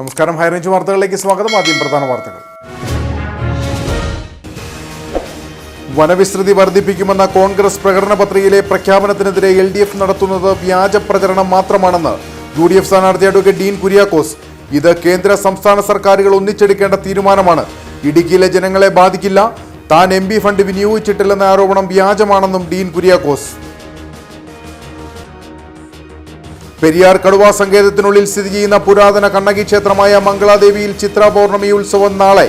നമസ്കാരം, ഹൈറേഞ്ച് വാർത്തകളിലേക്ക് സ്വാഗതം. ആദ്യം പ്രധാന വാർത്തകൾ. വനവിസ്തൃതി വർദ്ധിപ്പിക്കുമെന്ന കോൺഗ്രസ് പ്രകടന പത്രികയിലെ പ്രഖ്യാപനത്തിനെതിരെ LDF നടത്തുന്നത് വ്യാജ പ്രചരണം മാത്രമാണെന്ന് UDF സ്ഥാനാർത്ഥി അഡ്വക്കേറ്റ് ഡീൻ കുര്യാക്കോസ്. ഇത് കേന്ദ്ര സംസ്ഥാന സർക്കാരുകൾ ഒന്നിച്ചെടുക്കേണ്ട തീരുമാനമാണ്. ഇടുക്കിയിലെ ജനങ്ങളെ ബാധിക്കില്ല. താൻ MP ഫണ്ട് വിനിയോഗിച്ചിട്ടില്ലെന്ന ആരോപണം വ്യാജമാണെന്നും ഡീൻ കുര്യാക്കോസ്. പെരിയാർ കടുവാ സങ്കേതത്തിനുള്ളിൽ സ്ഥിതി ചെയ്യുന്ന പുരാതന കണ്ണകി ക്ഷേത്രമായ മംഗളാദേവിയിൽ ചിത്രാ പൗർണമി ഉത്സവം നാളെ.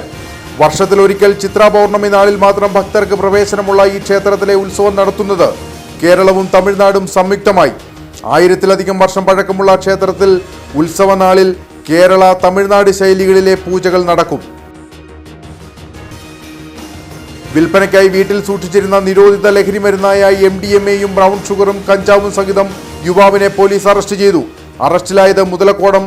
വർഷത്തിലൊരിക്കൽ ചിത്രാ പൗർണമി നാളിൽ മാത്രം ഭക്തർക്ക് പ്രവേശനമുള്ള ഈ ക്ഷേത്രത്തിലെ ഉത്സവം നടത്തുന്നത് കേരളവും തമിഴ്നാടും സംയുക്തമായി. 1000-ലധികം വർഷം പഴക്കമുള്ള ക്ഷേത്രത്തിൽ ഉത്സവ നാളിൽ കേരള തമിഴ്നാട് ശൈലികളിലെ പൂജകൾ നടക്കും. വിൽപ്പനയ്ക്കായി വീട്ടിൽ സൂക്ഷിച്ചിരുന്ന നിരോധിത ലഹരി മരുന്നായ MDMA-യും ബ്രൗൺ ഷുഗറും കഞ്ചാവും സഹിതം യുവാവിനെ പോലീസ് അറസ്റ്റ് ചെയ്തു. അറസ്റ്റിലായത് മുതലക്കോടം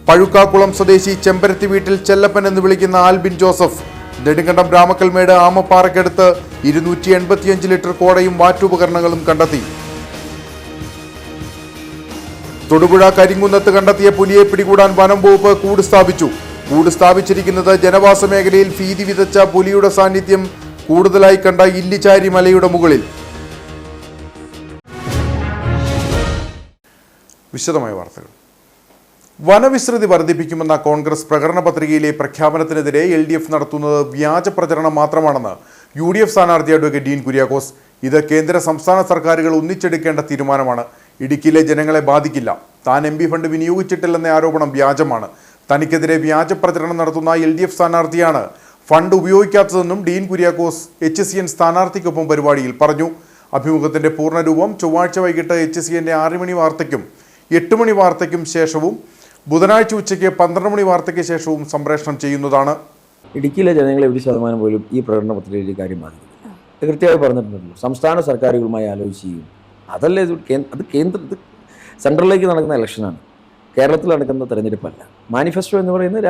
പഴുക്കാക്കുളം സ്വദേശി ചെമ്പരത്തി വീട്ടിൽ ചെല്ലപ്പൻ എന്ന് വിളിക്കുന്ന ആൽബിൻ ജോസഫ്. നെടുങ്കണ്ടം രാമക്കൽമേട് ആമപ്പാറയ്ക്കടുത്ത് 285 ലിറ്റർ കോടയും വാറ്റുപകരണങ്ങളും കണ്ടെത്തി. തൊടുപുഴ കരിങ്കുന്നത്ത് കണ്ടെത്തിയ പുലിയെ പിടികൂടാൻ വനം വകുപ്പ് കൂട് സ്ഥാപിച്ചു. കൂട് സ്ഥാപിച്ചിരിക്കുന്നത് ജനവാസ മേഖലയിൽ ഭീതി വിതച്ച പുലിയുടെ സാന്നിധ്യം കൂടുതലായി കണ്ട ഇല്ലിച്ചാരി മലയുടെ മുകളിൽ. വിശദമായ വാർത്തകൾ. വനവിസ്തൃതി വർദ്ധിപ്പിക്കുമെന്ന കോൺഗ്രസ് പ്രകടന പത്രികയിലെ പ്രഖ്യാപനത്തിനെതിരെ LDF നടത്തുന്നത് വ്യാജ പ്രചരണം മാത്രമാണെന്ന് UDF സ്ഥാനാർത്ഥി അഡ്വക്കേറ്റ് ഡീൻ കുര്യാക്കോസ്. ഇത് കേന്ദ്ര സംസ്ഥാന സർക്കാരുകൾ ഒന്നിച്ചെടുക്കേണ്ട തീരുമാനമാണ്. ഇടുക്കിയിലെ ജനങ്ങളെ ബാധിക്കില്ല. താൻ MP ഫണ്ട് വിനിയോഗിച്ചിട്ടില്ലെന്ന ആരോപണം വ്യാജമാണ്. തനിക്കെതിരെ വ്യാജ പ്രചരണം നടത്തുന്ന LDF സ്ഥാനാർത്ഥിയാണ് ഫണ്ട് ഉപയോഗിക്കാത്തതെന്നും ഡീൻ കുര്യാക്കോസ് HCN സ്ഥാനാർത്ഥിക്കൊപ്പം പരിപാടിയിൽ പറഞ്ഞു. അഭിമുഖത്തിന്റെ പൂർണ്ണരൂപം ചൊവ്വാഴ്ച വൈകിട്ട് HCNന്റെ 6 മണി വാർത്തയ്ക്കും 8 മണി വാർത്തയ്ക്കും ശേഷവും ബുധനാഴ്ച ഉച്ചയ്ക്ക് 12 മണി വാർത്തയ്ക്ക് ശേഷവും സംപ്രേഷണം ചെയ്യുന്നതാണ്. ഇടുക്കിയിലെ ജനങ്ങളെ 1% പോലും ഈ പ്രകടന പത്രികയിലെ കാര്യം ബാധിക്കില്ല. കൃത്യമായി പറഞ്ഞിട്ടുണ്ടല്ലോ, സംസ്ഥാന സർക്കാരുകളുമായി ആലോചിക്കുകയും അതല്ലേ അത് സെൻട്രലിലേക്ക് നടക്കുന്ന ഇലക്ഷനാണ്, കേരളത്തിൽ നടക്കുന്ന തെരഞ്ഞെടുപ്പല്ല. മാനിഫെസ്റ്റോ എന്ന് പറയുന്നത്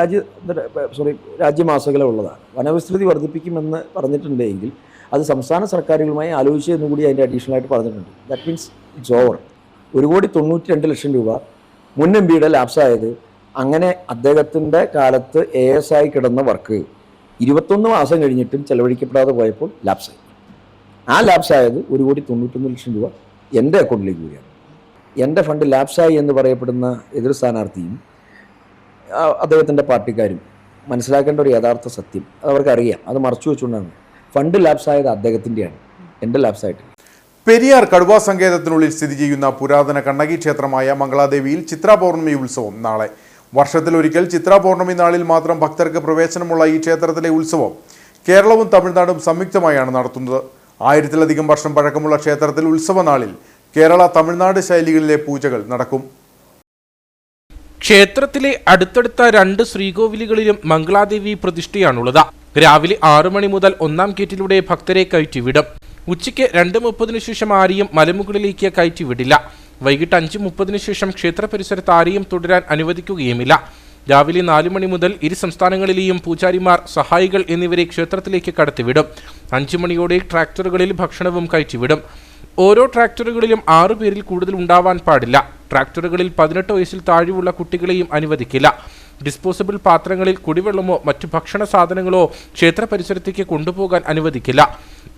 രാജ്യമാസകലം ഉള്ളതാണ്. വനവിസ്തൃതി വർദ്ധിപ്പിക്കുമെന്ന് പറഞ്ഞിട്ടുണ്ടെങ്കിൽ അത് സംസ്ഥാന സർക്കാരുകളുമായി ആലോചിച്ച് എന്നുകൂടി അതിൻ്റെ അഡീഷണലായിട്ട് പറഞ്ഞിട്ടുണ്ട്. That means it's over. 1,92,00,000 രൂപ മുൻ MPയുടെ ലാപ്സായത്. അങ്ങനെ അദ്ദേഹത്തിൻ്റെ കാലത്ത് AS ആയി കിടന്ന വർക്ക് 21 മാസം കഴിഞ്ഞിട്ടും ചെലവഴിക്കപ്പെടാതെ പോയപ്പോൾ ലാപ്സായി. ആ ലാപ്സായത് 1,91,00,000 രൂപ എൻ്റെ അക്കൗണ്ടിലേക്ക് വരികയാണ്. എൻ്റെ ഫണ്ട് ലാപ്സായി എന്ന് പറയപ്പെടുന്ന എതിർ സ്ഥാനാർത്ഥിയും അദ്ദേഹത്തിൻ്റെ പാർട്ടിക്കാരും മനസ്സിലാക്കേണ്ട ഒരു യഥാർത്ഥ സത്യം അവർക്കറിയാം. അത് മറച്ചു വെച്ചുകൊണ്ടാണ് ഫണ്ട് ലാപ്സായത് അദ്ദേഹത്തിൻ്റെയാണ്, എൻ്റെ ലാപ്സായിട്ട്. പെരിയാർ കടുവാ സങ്കേതത്തിനുള്ളിൽ സ്ഥിതി ചെയ്യുന്ന പുരാതന കണ്ണകി ക്ഷേത്രമായ മംഗളാദേവിയിൽ ചിത്രാ പൗർണമി ഉത്സവം നാളെ. വർഷത്തിലൊരിക്കൽ ചിത്രാ പൗർണമി നാളിൽ മാത്രം ഭക്തർക്ക് പ്രവേശനമുള്ള ഈ ക്ഷേത്രത്തിലെ ഉത്സവം കേരളവും തമിഴ്നാടും സംയുക്തമായാണ് നടത്തുന്നത്. 1000-ലധികം വർഷം പഴക്കമുള്ള ക്ഷേത്രത്തിൽ ഉത്സവ നാളിൽ കേരള തമിഴ്നാട് ശൈലികളിലെ പൂജകൾ നടക്കും. ക്ഷേത്രത്തിലെ അടുത്തടുത്ത 2 ശ്രീകോവിലുകളിലും മംഗളാദേവി പ്രതിഷ്ഠയാണുള്ളത്. രാവിലെ 6 മണി മുതൽ 1-ാം ഗേറ്റിലൂടെ ഭക്തരെ കയറ്റിവിടും. ഉച്ചയ്ക്ക് 2:30 ശേഷം ആരെയും മലമുകളിലേക്ക് കയറ്റിവിടില്ല. വൈകിട്ട് 5:30 ശേഷം ക്ഷേത്ര പരിസരത്ത് ആരെയും തുടരാൻ അനുവദിക്കുകയുമില്ല. രാവിലെ 4 മണി മുതൽ ഇരു സംസ്ഥാനങ്ങളിലെയും പൂജാരിമാർ, സഹായികൾ എന്നിവരെ ക്ഷേത്രത്തിലേക്ക് കടത്തിവിടും. 5 മണിയോടെ ട്രാക്ടറുകളിൽ ഭക്ഷണവും കയറ്റിവിടും. ഓരോ ട്രാക്ടറുകളിലും 6 പേരിൽ കൂടുതൽ ഉണ്ടാവാൻ പാടില്ല. ട്രാക്ടറുകളിൽ 18 വയസ്സിൽ താഴെയുള്ള കുട്ടികളെയും അനുവദിക്കില്ല. ഡിസ്പോസബിൾ പാത്രങ്ങളിൽ കുടിവെള്ളമോ മറ്റു ഭക്ഷണ സാധനങ്ങളോ ക്ഷേത്ര പരിസരത്തേക്ക് കൊണ്ടുപോകാൻ അനുവദിക്കില്ല.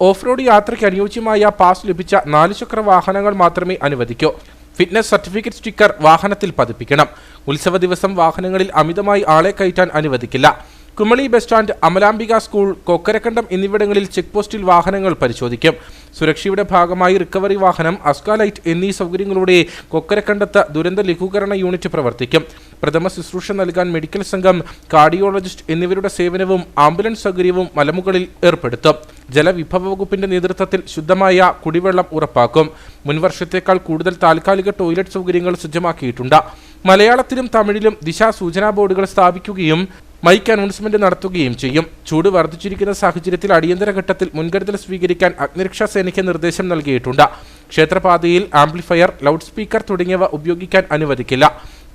ഓഫ് റോഡ് യാത്രയ്ക്ക് അനുയോജ്യമായ പാസ് ലഭിച്ച 4 ചക്ര വാഹനങ്ങൾ മാത്രമേ അനുവദിക്കൂ. ഫിറ്റ്നസ് സർട്ടിഫിക്കറ്റ് സ്റ്റിക്കർ വാഹനത്തിൽ പതിപ്പിക്കണം. ഉത്സവ ദിവസം വാഹനങ്ങളിൽ അമിതമായി ആളെ കയറ്റാൻ അനുവദിക്കില്ല. Kumily bus stand, Amalambika school, Kokkarakandam എന്നിവിടങ്ങളിൽ ചെക്ക് പോസ്റ്റിൽ വാഹനങ്ങൾ പരിശോധിക്കും. സുരക്ഷയുടെ ഭാഗമായി റിക്കവറി വാഹനം, അസ്കാലൈറ്റ് എന്നീ സൗകര്യങ്ങളോടെ കൊക്കരക്കണ്ടത്ത് ദുരന്ത ലഘൂകരണ യൂണിറ്റ് പ്രവർത്തിക്കും. പ്രഥമ ശുശ്രൂഷ നൽകാൻ മെഡിക്കൽ സംഘം, കാർഡിയോളജിസ്റ്റ് എന്നിവരുടെ സേവനവും ആംബുലൻസ് സൗകര്യവും മലമുകളിൽ ഏർപ്പെടുത്തും. ജലവിഭവ വകുപ്പിന്റെ നേതൃത്വത്തിൽ ശുദ്ധമായ കുടിവെള്ളം ഉറപ്പാക്കും. മുൻവർഷത്തേക്കാൾ കൂടുതൽ താൽക്കാലിക ടോയ്ലറ്റ് സൗകര്യങ്ങൾ സജ്ജമാക്കിയിട്ടുണ്ട്. മലയാളത്തിലും തമിഴിലും ദിശാ സൂചനാ ബോർഡുകൾ സ്ഥാപിക്കുകയും മൈക്ക് അനൗൺസ്മെന്റ് നടത്തുകയും ചെയ്യും. ചൂട് വർദ്ധിച്ചിരിക്കുന്ന സാഹചര്യത്തിൽ അടിയന്തര ഘട്ടത്തിൽ മുൻകരുതൽ സ്വീകരിക്കാൻ അഗ്നിരക്ഷാ സേനയ്ക്ക് നിർദ്ദേശം നൽകിയിട്ടുണ്ട്. ക്ഷേത്രപാതയിൽ ആംപ്ലിഫയർ, ലൗഡ് സ്പീക്കർ തുടങ്ങിയവ ഉപയോഗിക്കാൻ അനുവദിക്കില്ല.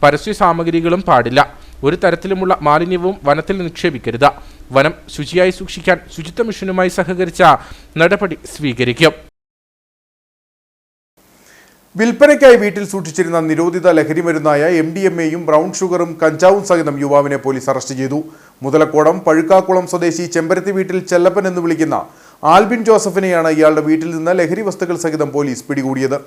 പരസ്യ സാമഗ്രികളും പാടില്ല. ഒരു തരത്തിലുമുള്ള മാലിന്യവും വനത്തിൽ നിക്ഷേപിക്കരുത്. വനം ശുചിയായി സൂക്ഷിക്കാൻ ശുചിത്വ മിഷനുമായി സഹകരിച്ച നടപടി സ്വീകരിക്കും. വിൽപ്പനയ്ക്കായി വീട്ടിൽ സൂക്ഷിച്ചിരുന്ന നിരോധിത ലഹരിമരുന്നായ MDMA-യും ബ്രൗൺ ഷുഗറും കഞ്ചാവും സഹിതം യുവാവിനെ പോലീസ് അറസ്റ്റ് ചെയ്തു. മുതലക്കോടം പഴുക്കാക്കുളം സ്വദേശി ചെമ്പരത്തി വീട്ടിൽ ചെല്ലപ്പൻ എന്ന് വിളിക്കുന്ന ആൽബിൻ ജോസഫിനെയാണ് ഇയാളുടെ വീട്ടിൽ നിന്ന് ലഹരി വസ്തുക്കൾ സഹിതം പോലീസ് പിടികൂടിയത്.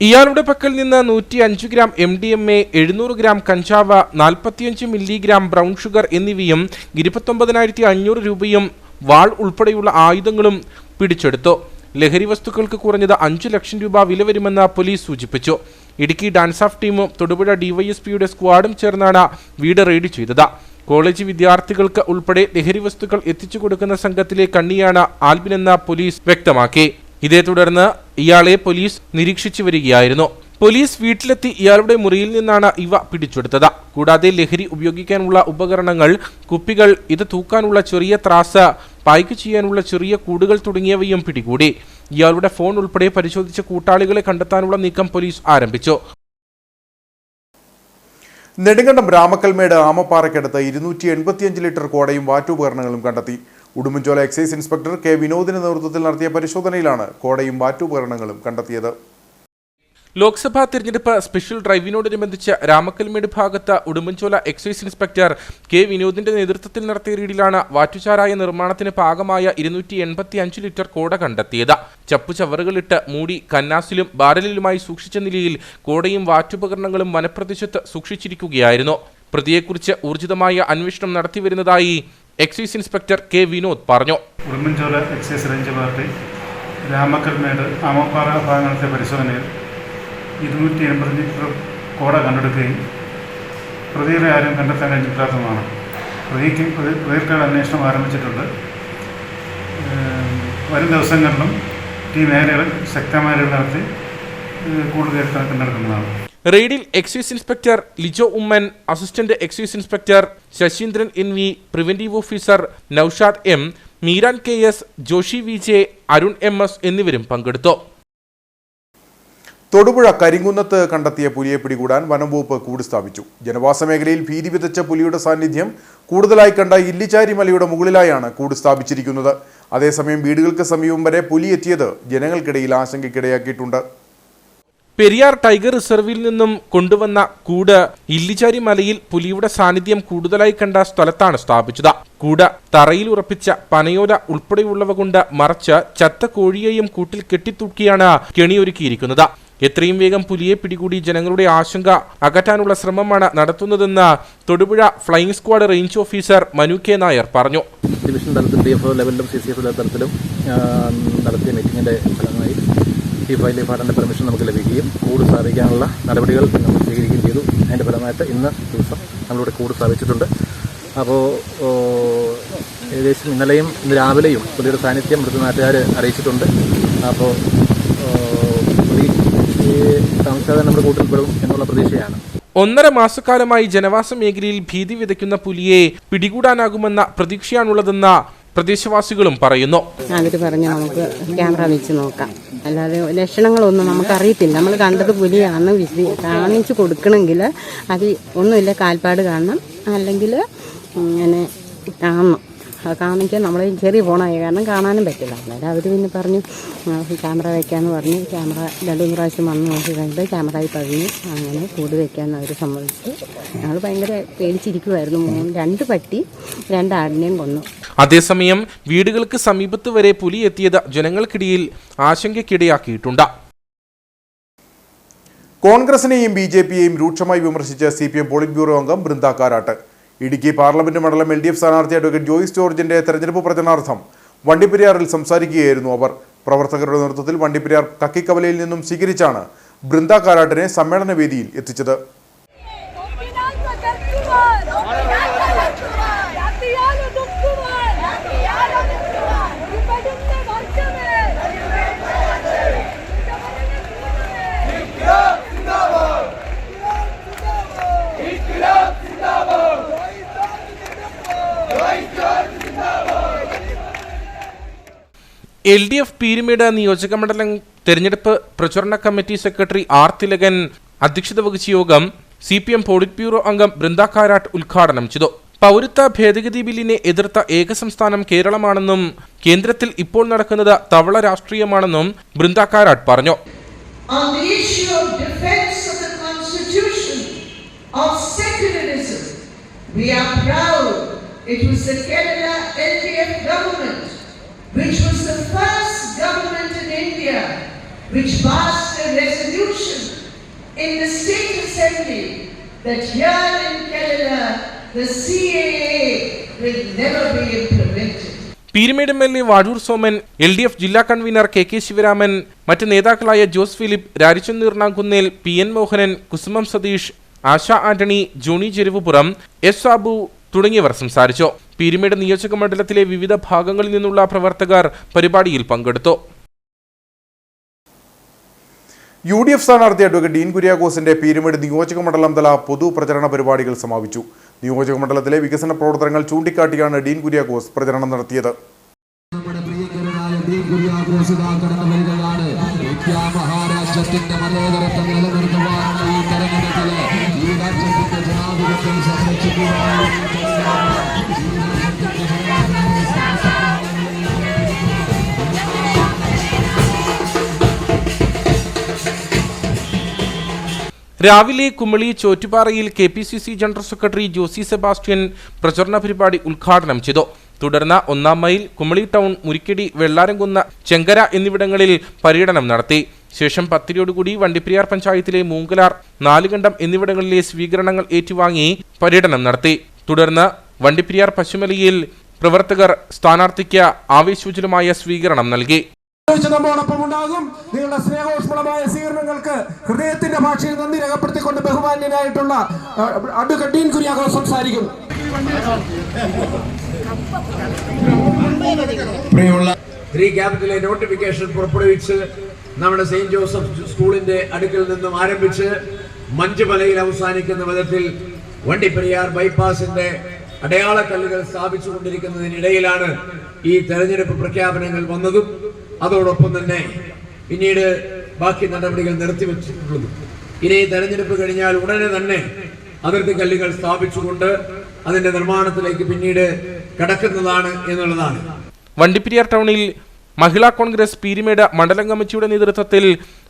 ഇയാളുടെ പക്കൽ നിന്ന് 105 ഗ്രാം MDMA, 700 ഗ്രാം കഞ്ചാവ്, 45 മില്ലിഗ്രാം ബ്രൗൺ ഷുഗർ എന്നിവയും 29,500 രൂപയും വാൾ ഉൾപ്പെടെയുള്ള ആയുധങ്ങളും പിടിച്ചെടുത്തു. ലഹരി വസ്തുക്കൾക്ക് കുറഞ്ഞത് 5 ലക്ഷം രൂപ വില വരുമെന്ന് പോലീസ് സൂചിപ്പിച്ചു. ഇടുക്കി ഡാൻസ് ഓഫ് ടീമും തൊടുപുഴ DYSPയുടെ സ്ക്വാഡും ചേർന്നാണ് വീട് റെയ്ഡ് ചെയ്തത്. കോളേജ് വിദ്യാർത്ഥികൾക്ക് ഉൾപ്പെടെ ലഹരി വസ്തുക്കൾ എത്തിച്ചു കൊടുക്കുന്ന സംഘത്തിലെ കണ്ണിയാണ് ആൽബിനെന്ന് പോലീസ് വ്യക്തമാക്കി. ഇതേ തുടർന്ന് ഇയാളെ പോലീസ് നിരീക്ഷിച്ചു വരികയായിരുന്നു. പോലീസ് വീട്ടിലെത്തി ഇയാളുടെ മുറിയിൽ നിന്നാണ് ഇവ പിടിച്ചെടുത്തത്. കൂടാതെ ലഹരി ഉപയോഗിക്കാനുള്ള ഉപകരണങ്ങൾ, കുപ്പികൾ, ഇത് തൂക്കാനുള്ള ചെറിയ ത്രാസ്, പായ്ക്ക് ചെയ്യാനുള്ള ചെറിയ കൂടുകൾ തുടങ്ങിയവയും പിടികൂടി. ഇയാളുടെ ഫോൺ ഉൾപ്പെടെ പരിശോധിച്ച കൂട്ടാളികളെ കണ്ടെത്താനുള്ള നീക്കം പോലീസ് ആരംഭിച്ചു. നെടുങ്കണ്ടം രാമക്കൽമേട് ആമപ്പാറയ്ക്കടുത്ത് 285 ലിറ്റർ കോടയും വാറ്റുപകരണങ്ങളും കണ്ടെത്തി. Udumbanchola excise inspector K. വിനോദിന്റെ നേതൃത്വത്തിൽ നടത്തിയ പരിശോധനയിലാണ് കോടയും വാറ്റുപകരണങ്ങളും കണ്ടെത്തിയത്. ലോക്സഭാ തിരഞ്ഞെടുപ്പ് സ്പെഷ്യൽ ഡ്രൈവിനോടനുബന്ധിച്ച് രാമക്കൽമേട് ഭാഗത്ത് ഉടുമ്പൻചോല എക്സൈസ് ഇൻസ്പെക്ടർ K. വിനോദിന്റെ നേതൃത്വത്തിൽ നടത്തിയ റെയ്ഡിലാണ് വാറ്റുചാരായ നിർമ്മാണത്തിന് പാകമായ 285 ലിറ്റർ കോട കണ്ടെത്തിയത്. ചപ്പുചവറുകളിട്ട് മൂടി കന്നാസിലും ബാരലിലുമായി സൂക്ഷിച്ച നിലയിൽ കോടയും വാറ്റുപകരണങ്ങളും വനപ്രദേശത്ത് സൂക്ഷിച്ചിരിക്കുകയായിരുന്നു. പ്രതിയെക്കുറിച്ച് ഊർജിതമായ അന്വേഷണം നടത്തിവരുന്നതായി എക്സൈസ് ഇൻസ്പെക്ടർ K. വിനോദ് പറഞ്ഞു. Udumbanchola excise range party Ramakkalmedu Amappara ഭാഗങ്ങളുടെ പരിശോധനയിൽ 285 ലിറ്റർ കോട കണ്ടെടുക്കുകയും പ്രതികളെ ആരും കണ്ടെത്താൻ കഴിഞ്ഞിട്ടില്ലാത്തതുമാണ്. പ്രതികൾക്കുള്ള അന്വേഷണം ആരംഭിച്ചിട്ടുണ്ട്. വരും ദിവസങ്ങളിലും ഈ മേഖലകൾ ശക്തമായ നടത്തി കൂടുതൽ കണ്ടെടുക്കുന്നതാണ്. റെയ്ഡിൽ excise inspector Lijo Oommen, assistant excise inspector Sasheendran NV, preventive officer Noushad M, Meeran KS, Joshy VJ, Arun MS എന്നിവരും പങ്കെടുത്തു. തൊടുപുഴ കരിങ്കുന്നത്ത് കണ്ടെത്തിയ പുലിയെ പിടികൂടാൻ വനംവകുപ്പ് കൂട് സ്ഥാപിച്ചു. ജനവാസ മേഖലയിൽ ഭീതി വിതച്ച പുലിയുടെ സാന്നിധ്യം കൂടുതലായി കണ്ട ഇല്ലിച്ചാരി മലയുടെ മുകളിലായാണ് കൂട് സ്ഥാപിച്ചിരിക്കുന്നത്. അതേസമയം വീടുകൾക്ക് സമീപം വരെ പുലി എത്തിയത് ജനങ്ങൾക്കിടയിൽ ആശങ്കയ്ക്കിടയാക്കിയിട്ടുണ്ട്. പെരിയാർ ടൈഗർ റിസർവിൽ നിന്നും കൊണ്ടുവന്ന കൂട് ഇല്ലിച്ചാരി മലയിൽ പുലിയുടെ സാന്നിധ്യം കൂടുതലായി കണ്ട സ്ഥലത്താണ് സ്ഥാപിച്ചത്. കൂട് തറയിൽ ഉറപ്പിച്ച പനയോല ഉൾപ്പെടെയുള്ളവ കൊണ്ട് മറച്ച് ചത്ത കോഴിയെയും കൂട്ടിൽ കെട്ടിത്തൂക്കിയാണ് കെണിയൊരുക്കിയിരിക്കുന്നത്. എത്രയും വേഗം പുലിയെ പിടികൂടി ജനങ്ങളുടെ ആശങ്ക അകറ്റാനുള്ള ശ്രമമാണ് നടത്തുന്നതെന്ന് Thodupuzha flying squad range officer Manu K. Nair പറഞ്ഞു. ഡിവിഷൻ തലത്തിൽ DFO ലെവലിലും CCF തലത്തിലും നടത്തിയ മീറ്റിംഗിന്റെ ഫലമായി ഈ ഫയൽ പാർട്ടിൻ്റെ പെർമിഷൻ നമുക്ക് ലഭിക്കുകയും കൂട് സ്ഥാപിക്കാനുള്ള നടപടികൾ നമ്മൾ സ്വീകരിക്കുകയും ചെയ്തു. അതിൻ്റെ ഫലമായിട്ട് ഇന്ന് ദിവസം നമ്മളിവിടെ കൂട് സ്ഥാപിച്ചിട്ടുണ്ട്. അപ്പോൾ ഏകദേശം ഇന്നലെയും ഇന്ന് രാവിലെയും പുലിയുടെ സാന്നിധ്യം മൃതനാട്ടുകാർ അറിയിച്ചിട്ടുണ്ട്. അപ്പോൾ പുലി താമസിക്കാതെ നമ്മുടെ കൂട്ടിൽ പെടും എന്നുള്ള പ്രതീക്ഷയാണ്. 1.5 മാസക്കാലമായി ജനവാസ മേഖലയിൽ ഭീതി വിതയ്ക്കുന്ന പുലിയെ പിടികൂടാനാകുമെന്ന പ്രതീക്ഷയാണുള്ളതെന്ന പ്രദേശവാസികളും പറയുന്നു. അവർ പറഞ്ഞു നമുക്ക് ക്യാമറ വെച്ച് നോക്കാം, അല്ലാതെ ലക്ഷണങ്ങളൊന്നും നമുക്കറിയത്തില്ല. നമ്മൾ കണ്ടത് പുലിയാണെന്ന് കാണിച്ചു കൊടുക്കണമെങ്കിൽ അത് ഒന്നുമില്ല, കാൽപ്പാട് കാണണം, അല്ലെങ്കിൽ ഇങ്ങനെ കാണണം. അത് കാണിക്കാൻ നമ്മൾ ചെറിയ ഫോണായ കാരണം കാണാനും പറ്റില്ല. അന്നേരം അവർ പിന്നെ പറഞ്ഞു ക്യാമറ വയ്ക്കാമെന്ന് പറഞ്ഞ് ക്യാമറ 2-3 പ്രാവശ്യം വന്ന് നോക്കി കണ്ട് ക്യാമറയിൽ പതിഞ്ഞ് അങ്ങനെ കൂട് വയ്ക്കാമെന്ന് അവർ സമ്മതിച്ചു. ഞങ്ങൾ ഭയങ്കര പേടിച്ചിരിക്കുമായിരുന്നു. 2 പട്ടി 2 ആടിനെയും കൊന്നു. അതേസമയം വീടുകൾക്ക് സമീപത്ത് വരെ പുലി എത്തിയത് ജനങ്ങൾക്കിടയിൽ ആശങ്കയ്ക്കിടയാക്കിയിട്ടുണ്ട്. കോൺഗ്രസിനെയും BJPയെയും രൂക്ഷമായി വിമർശിച്ച CPM പോളിറ്റ് ബ്യൂറോ അംഗം ബൃന്ദ കാരാട്ട്. ഇടുക്കി പാർലമെന്റ് മണ്ഡലം LDF സ്ഥാനാർത്ഥി അഡ്വക്കേറ്റ് ജോയ്സ് ജോർജിന്റെ തെരഞ്ഞെടുപ്പ് പ്രചരണാർത്ഥം വണ്ടിപ്പെരിയാറിൽ സംസാരിക്കുകയായിരുന്നു അവർ. പ്രവർത്തകരുടെ നേതൃത്വത്തിൽ വണ്ടിപ്പെരിയാർ കക്കിക്കവലയിൽ നിന്നും സ്വീകരിച്ചാണ് ബൃന്ദ കാരാട്ടിനെ സമ്മേളന വേദിയിൽ എത്തിച്ചത്. LDF പീരുമേട് നിയോജകമണ്ഡലം തെരഞ്ഞെടുപ്പ് പ്രചരണ കമ്മിറ്റി സെക്രട്ടറി R. തിലകൻ അധ്യക്ഷത വഹിച്ച യോഗം CPM പോളിറ്റ് ബ്യൂറോ അംഗം ബൃന്ദ കാരാട്ട് ഉദ്ഘാടനം ചെയ്തു. പൗരത്വ ഭേദഗതി ബില്ലിനെ എതിർത്ത ഏക സംസ്ഥാനം കേരളമാണെന്നും കേന്ദ്രത്തിൽ ഇപ്പോൾ നടക്കുന്നത് തവള രാഷ്ട്രീയമാണെന്നും ബൃന്ദ കാരാട്ട് പറഞ്ഞു. on the issue of defense of the Constitution, of secularism. We are proud it was the Kerala LDF government which was the first government in India which passed a resolution in the State Assembly that here in Kerala the CAA will never be implemented. Peerumedu MLA. Vazhoor Soman, LDF ജില്ലാ convener K Sivaraman, മറ്റ് നേതാക്കളായ Jose Philip, Rarichan Neernakunnel, PN Mohanan, Kusumam Satheesh, Asha Antony, Johny Cheruvupuram, S Sabu തുടങ്ങിയവർ സംസാരിച്ചു. പീരുമേട് നിയോജക മണ്ഡലത്തിലെ വിവിധ ഭാഗങ്ങളിൽ നിന്നുള്ള പ്രവർത്തകർ പരിപാടിയിൽ പങ്കെടുത്തു. UDF സ്ഥാനാർത്ഥി അഡ്വക്കേറ്റ് ഡീൻ കുര്യാക്കോസിന്റെ പീരുമേട് നിയോജക മണ്ഡലം തല പൊതുപ്രചരണ പരിപാടികൾ സമാപിച്ചു. നിയോജക മണ്ഡലത്തിലെ വികസന പ്രവർത്തനങ്ങൾ ചൂണ്ടിക്കാട്ടിയാണ് ഡീൻ കുര്യാക്കോസ് പ്രചരണം നടത്തിയത്. മഹാരാഷ്ട്രത്തിന്റെ മതേതരത്വം നിലനിർത്തുവാനാണ് ഈ തെരഞ്ഞെടുപ്പില് ഈ രാജ്യത്തിന്റെ ജനാധിപത്യം സംരക്ഷിക്കുവാനാണ് രാവിലെ കുമളി ചോറ്റുപാറയിൽ KPCC general secretary Josy Sebastian പ്രചരണ പരിപാടി ഉദ്ഘാടനം ചെയ്തു. തുടർന്ന് 1-ാം മൈൽ, കുമളി ടൗൺ, മുരിക്കടി, വെള്ളാരംകുന്ന്, ചെങ്കര എന്നിവിടങ്ങളിൽ പര്യടനം നടത്തി. ശേഷം 10-ഓടുകൂടി വണ്ടിപ്പെരിയാർ പഞ്ചായത്തിലെ മൂങ്കലാർ, നാലുകണ്ടം എന്നിവിടങ്ങളിലെ സ്വീകരണങ്ങൾ ഏറ്റുവാങ്ങി പര്യടനം നടത്തി. തുടർന്ന് വണ്ടിപ്പെരിയാർ പശുമലയിൽ പ്രവർത്തകർ സ്ഥാനാർത്ഥിക്ക് ആവേശോജ്വലമായ സ്വീകരണം നൽകി. നമ്മോടൊപ്പം ഉണ്ടാകും. നിങ്ങളുടെ സ്നേഹോഷ്മളമായ സ്വീകരണങ്ങൾക്ക് ഹൃദയത്തിന്റെ ഭാഷയിൽ നന്ദി രേഖപ്പെടുത്തിക്കൊണ്ട് ബഹുമാന്യനായിട്ടുള്ള അഡ്വക്കേറ്റ് ഡീൻ കുര്യാക്കോസ് സംസാരിക്കും. ക്യാപിറ്റലിലെ നോട്ടിഫിക്കേഷൻ പുറപ്പെടുവിച്ച് നമ്മുടെ സെയിന്റ് ജോസഫ് സ്കൂളിന്റെ അടുക്കൽ നിന്നും ആരംഭിച്ച് മഞ്ചുമലയിൽ അവസാനിക്കുന്ന വിധത്തിൽ വണ്ടിപ്പെരിയാർ ബൈപ്പാസിന്റെ അടയാളക്കല്ലുകൾ സ്ഥാപിച്ചുകൊണ്ടിരിക്കുന്നതിനിടയിലാണ് ഈ തെരഞ്ഞെടുപ്പ് പ്രഖ്യാപനങ്ങൾ വന്നതും അതോടൊപ്പം തന്നെ പിന്നീട് ബാക്കി നടപടികൾ നിർത്തിവെച്ചിട്ടുള്ളതും. ഇനി തെരഞ്ഞെടുപ്പ് കഴിഞ്ഞാൽ ഉടനെ തന്നെ അതിർത്തി കല്ലുകൾ സ്ഥാപിച്ചുകൊണ്ട് അതിന്റെ നിർമ്മാണത്തിലേക്ക് പിന്നീട് കടക്കുന്നതാണ് എന്നുള്ളതാണ്. വണ്ടിപ്പെരിയാർ ടൗണിൽ മഹിളാ കോൺഗ്രസ് പീരുമേട് മണ്ഡലം കമ്മിറ്റിയുടെ നേതൃത്വത്തിൽ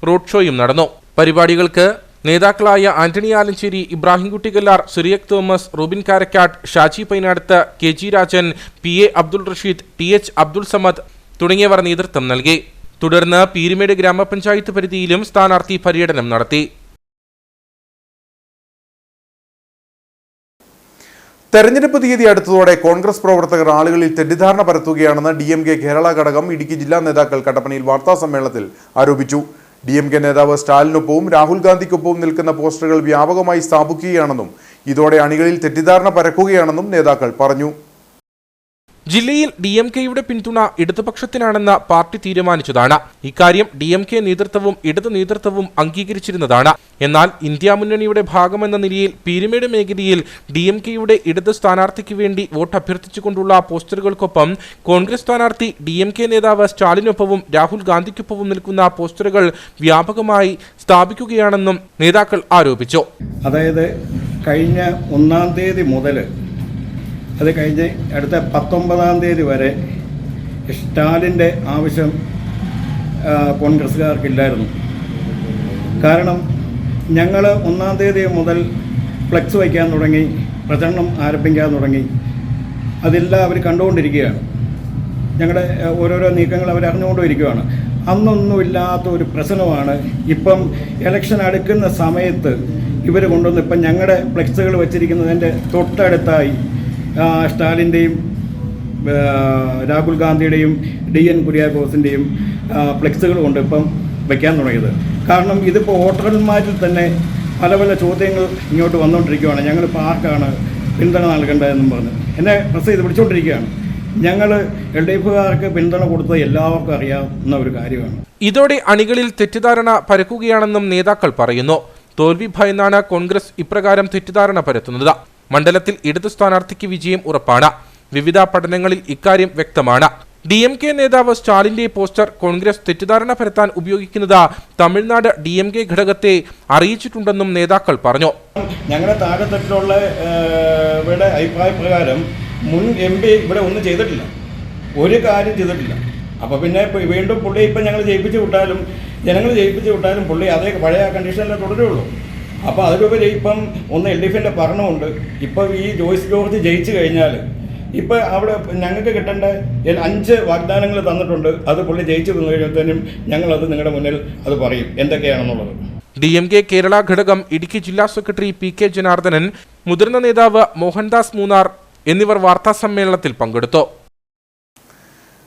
റോഡ് ഷോയും നടന്നു. പരിപാടികൾക്ക് നേതാക്കളായ Antony Alancherry, Ibrahimkutty Kallar, Cyriac Thomas, Robin Karakkattu, Shaji Painadath, KG Rajan, PA Abdul Rasheed, TH Abdul Samad തുടങ്ങിയവർ നേതൃത്വം നൽകി. തുടർന്ന് പീരുമേട് ഗ്രാമപഞ്ചായത്ത് പരിധിയിലും സ്ഥാനാർത്ഥി പര്യടനം നടത്തി. തെരഞ്ഞെടുപ്പ് തീയതി അടുത്തതോടെ കോൺഗ്രസ് പ്രവർത്തകർ ആളുകളിൽ തെറ്റിദ്ധാരണ പരത്തുകയാണെന്ന് DMK കേരള ഘടകം ഇടുക്കി ജില്ലാ നേതാക്കൾ കട്ടപ്പനയിൽ വാർത്താസമ്മേളനത്തിൽ ആരോപിച്ചു. DMK നേതാവ് സ്റ്റാലിനൊപ്പവും രാഹുൽ ഗാന്ധിക്കൊപ്പവും നിൽക്കുന്ന പോസ്റ്ററുകൾ വ്യാപകമായി സ്ഥാപിക്കുകയാണെന്നും ഇതോടെ അണികളിൽ തെറ്റിദ്ധാരണ പരക്കുകയാണെന്നും നേതാക്കൾ പറഞ്ഞു. ജില്ലയിൽ DMKയുടെ പിന്തുണ ഇടതുപക്ഷത്തിനാണെന്ന് പാർട്ടി തീരുമാനിച്ചതാണ്. ഇക്കാര്യം DMK നേതൃത്വവും ഇടതു നേതൃത്വവും അംഗീകരിച്ചിരുന്നതാണ്. എന്നാൽ ഇന്ത്യ മുന്നണിയുടെ ഭാഗമെന്ന നിലയിൽ പീരുമേട് മേഖലയിൽ DMKയുടെ ഇടത് സ്ഥാനാർത്ഥിക്ക് വേണ്ടി വോട്ട് അഭ്യർത്ഥിച്ചുകൊണ്ടുള്ള പോസ്റ്ററുകൾക്കൊപ്പം കോൺഗ്രസ് സ്ഥാനാർത്ഥി DMK നേതാവ് സ്റ്റാലിനൊപ്പവും രാഹുൽ ഗാന്ധിക്കൊപ്പവും നിൽക്കുന്ന പോസ്റ്ററുകൾ വ്യാപകമായി സ്ഥാപിക്കുകയാണെന്നും നേതാക്കൾ ആരോപിച്ചു. അതായത് കഴിഞ്ഞ 1-ാം തീയതി മുതൽ അത് കഴിഞ്ഞ് അടുത്ത 19-ാം തീയതി വരെ സ്റ്റാലിൻ്റെ ആവശ്യം കോൺഗ്രസ്സുകാർക്കില്ലായിരുന്നു. കാരണം ഞങ്ങൾ 1-ാം തീയതി മുതൽ ഫ്ലെക്സ് വയ്ക്കാൻ തുടങ്ങി, പ്രചരണം ആരംഭിക്കാൻ തുടങ്ങി. അതെല്ലാം അവർ കണ്ടുകൊണ്ടിരിക്കുകയാണ്. ഞങ്ങളുടെ ഓരോരോ നീക്കങ്ങൾ അവർ അറിഞ്ഞുകൊണ്ടിരിക്കുകയാണ്. അന്നൊന്നുമില്ലാത്ത ഒരു പ്രശ്നമാണ് ഇപ്പം ഇലക്ഷൻ അടുക്കുന്ന സമയത്ത് ഇവർ കൊണ്ടുവന്ന് ഇപ്പം ഞങ്ങളുടെ ഫ്ലെക്സുകൾ വെച്ചിരിക്കുന്നതിൻ്റെ തൊട്ടടുത്തായി സ്റ്റാലിൻ്റെയും രാഹുൽ ഗാന്ധിയുടെയും DN കുര്യാക്കോസിൻ്റെയും ഫ്ലെക്സുകൾ കൊണ്ട് ഇപ്പം വയ്ക്കാൻ തുടങ്ങിയത്. കാരണം ഇതിപ്പോൾ വോട്ടർമാരിൽ തന്നെ പല പല ചോദ്യങ്ങൾ ഇങ്ങോട്ട് വന്നുകൊണ്ടിരിക്കുകയാണ്. ഞങ്ങളിപ്പോൾ ആർക്കാണ് പിന്തുണ നൽകേണ്ടതെന്നും പറഞ്ഞ് എന്നെ പ്രസ് ചെയ്ത് പിടിച്ചുകൊണ്ടിരിക്കുകയാണ്. ഞങ്ങൾ LDFകാർക്ക് പിന്തുണ കൊടുത്തത് എല്ലാവർക്കും അറിയാവുന്ന ഒരു കാര്യമാണ്. ഇതോടെ അണികളിൽ തെറ്റിദ്ധാരണ പരക്കുകയാണെന്നും നേതാക്കൾ പറയുന്നു. തോൽവി ഭയന്നാണ് കോൺഗ്രസ് ഇപ്രകാരം തെറ്റിദ്ധാരണ പരത്തുന്നത്. മണ്ഡലത്തിൽ ഇടതു സ്ഥാനാർത്ഥിക്ക് വിജയം ഉറപ്പാണ്. വിവിധ പഠനങ്ങളിൽ ഇക്കാര്യം വ്യക്തമാണ്. DMK നേതാവ് സ്റ്റാലിന്റെ പോസ്റ്റർ കോൺഗ്രസ് തെറ്റിദ്ധാരണ പരത്താൻ ഉപയോഗിക്കുന്നത് തമിഴ്നാട് DMK ഘടകത്തെ അറിയിച്ചിട്ടുണ്ടെന്നും നേതാക്കൾ പറഞ്ഞു. ഞങ്ങളുടെ താഴെത്തട്ടിലുള്ള ഇവിടെ അഭിപ്രായ പ്രകാരം മുൻ MP ഇവിടെ ഒന്നും ചെയ്തിട്ടില്ല, ഒരു കാര്യം ചെയ്തിട്ടില്ല. അപ്പോൾ പിന്നെ വീണ്ടും പുള്ളി ഇപ്പം ഞങ്ങൾ ജയിപ്പിച്ചു വിട്ടാലും ജനങ്ങൾ ജയിപ്പിച്ച് വിട്ടാലും പുള്ളി അതേ പഴയ കണ്ടീഷനിൽ തുടരുള്ളൂ. അപ്പോൾ അതിലുപരി ഇപ്പം ഒന്ന് LDFിൻ്റെ ഭരണമുണ്ട്. ഇപ്പോൾ ഈ ജോയ്സ് ജോർജ് ജയിച്ചു കഴിഞ്ഞാൽ ഇപ്പോൾ അവിടെ ഞങ്ങൾക്ക് കിട്ടേണ്ട 5 വാഗ്ദാനങ്ങൾ തന്നിട്ടുണ്ട്. അത് പുള്ളി ജയിച്ചു വന്നു കഴിയുമ്പോഴത്തേനും ഞങ്ങളത് നിങ്ങളുടെ മുന്നിൽ അത് പറയും എന്തൊക്കെയാണെന്നുള്ളത്. DMK കേരള ഘടകം ഇടുക്കി ജില്ലാ സെക്രട്ടറി PK ജനാർദ്ദനൻ, മുതിർന്ന നേതാവ് മോഹൻദാസ് മൂന്നാർ എന്നിവർ വാർത്താസമ്മേളനത്തിൽ പങ്കെടുത്തു.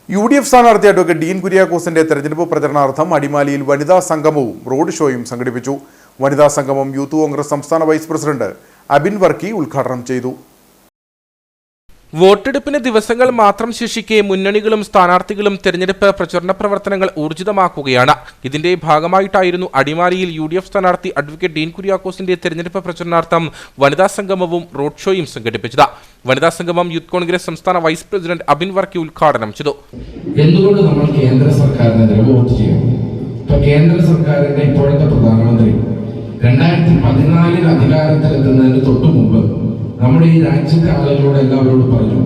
UDF സ്ഥാനാർത്ഥി അഡ്വക്കേറ്റ് ഡീൻ കുര്യാക്കോസിന്റെ തെരഞ്ഞെടുപ്പ് പ്രചരണാർത്ഥം അടിമാലിയിൽ വനിതാ സംഗമവും റോഡ് ഷോയും സംഘടിപ്പിച്ചു. വനിതാ സംഗമം യൂത്ത് കോൺഗ്രസ് സംസ്ഥാന വൈസ് പ്രസിഡന്റ് അബിൻ വർക്കി ഉദ്ഘാടനം ചെയ്തു. വോട്ടെടുപ്പിന് ദിവസങ്ങൾ മാത്രം ശേഷിക്കെ മുന്നണികളും സ്ഥാനാർത്ഥികളും തെരഞ്ഞെടുപ്പ് പ്രചരണ പ്രവർത്തനങ്ങൾ ഊർജിതമാക്കുകയാണ്. ഇതിന്റെ ഭാഗമായിട്ടായിരുന്നു അടിമാലിയിൽ UDF സ്ഥാനാർത്ഥി അഡ്വക്കേറ്റ് ഡീൻ കുര്യാക്കോസിന്റെ തെരഞ്ഞെടുപ്പ് പ്രചരണാർത്ഥം വനിതാ സംഗമവും റോഡ് ഷോയും സംഘടിപ്പിച്ചത്. വനിതാ സംഗമം യൂത്ത് കോൺഗ്രസ് സംസ്ഥാന വൈസ് പ്രസിഡന്റ് അബിൻ വർക്കി ഉദ്ഘാടനം ചെയ്തു. എന്തുകൊണ്ട് നമ്മൾ കേന്ദ്ര സർക്കാരിനെതിരെ വോട്ട് ചെയ്യണം? ഇപ്പൊ കേന്ദ്ര സർക്കാരിന്റെ ഇപ്പോഴത്തെ പ്രധാനമന്ത്രി 2014 അധികാരത്തിലെത്തുന്നതിന് തൊട്ടു മുമ്പ് നമ്മുടെ ഈ രാജ്യത്തെ ആളുകളോട് എല്ലാവരോടും പറഞ്ഞു,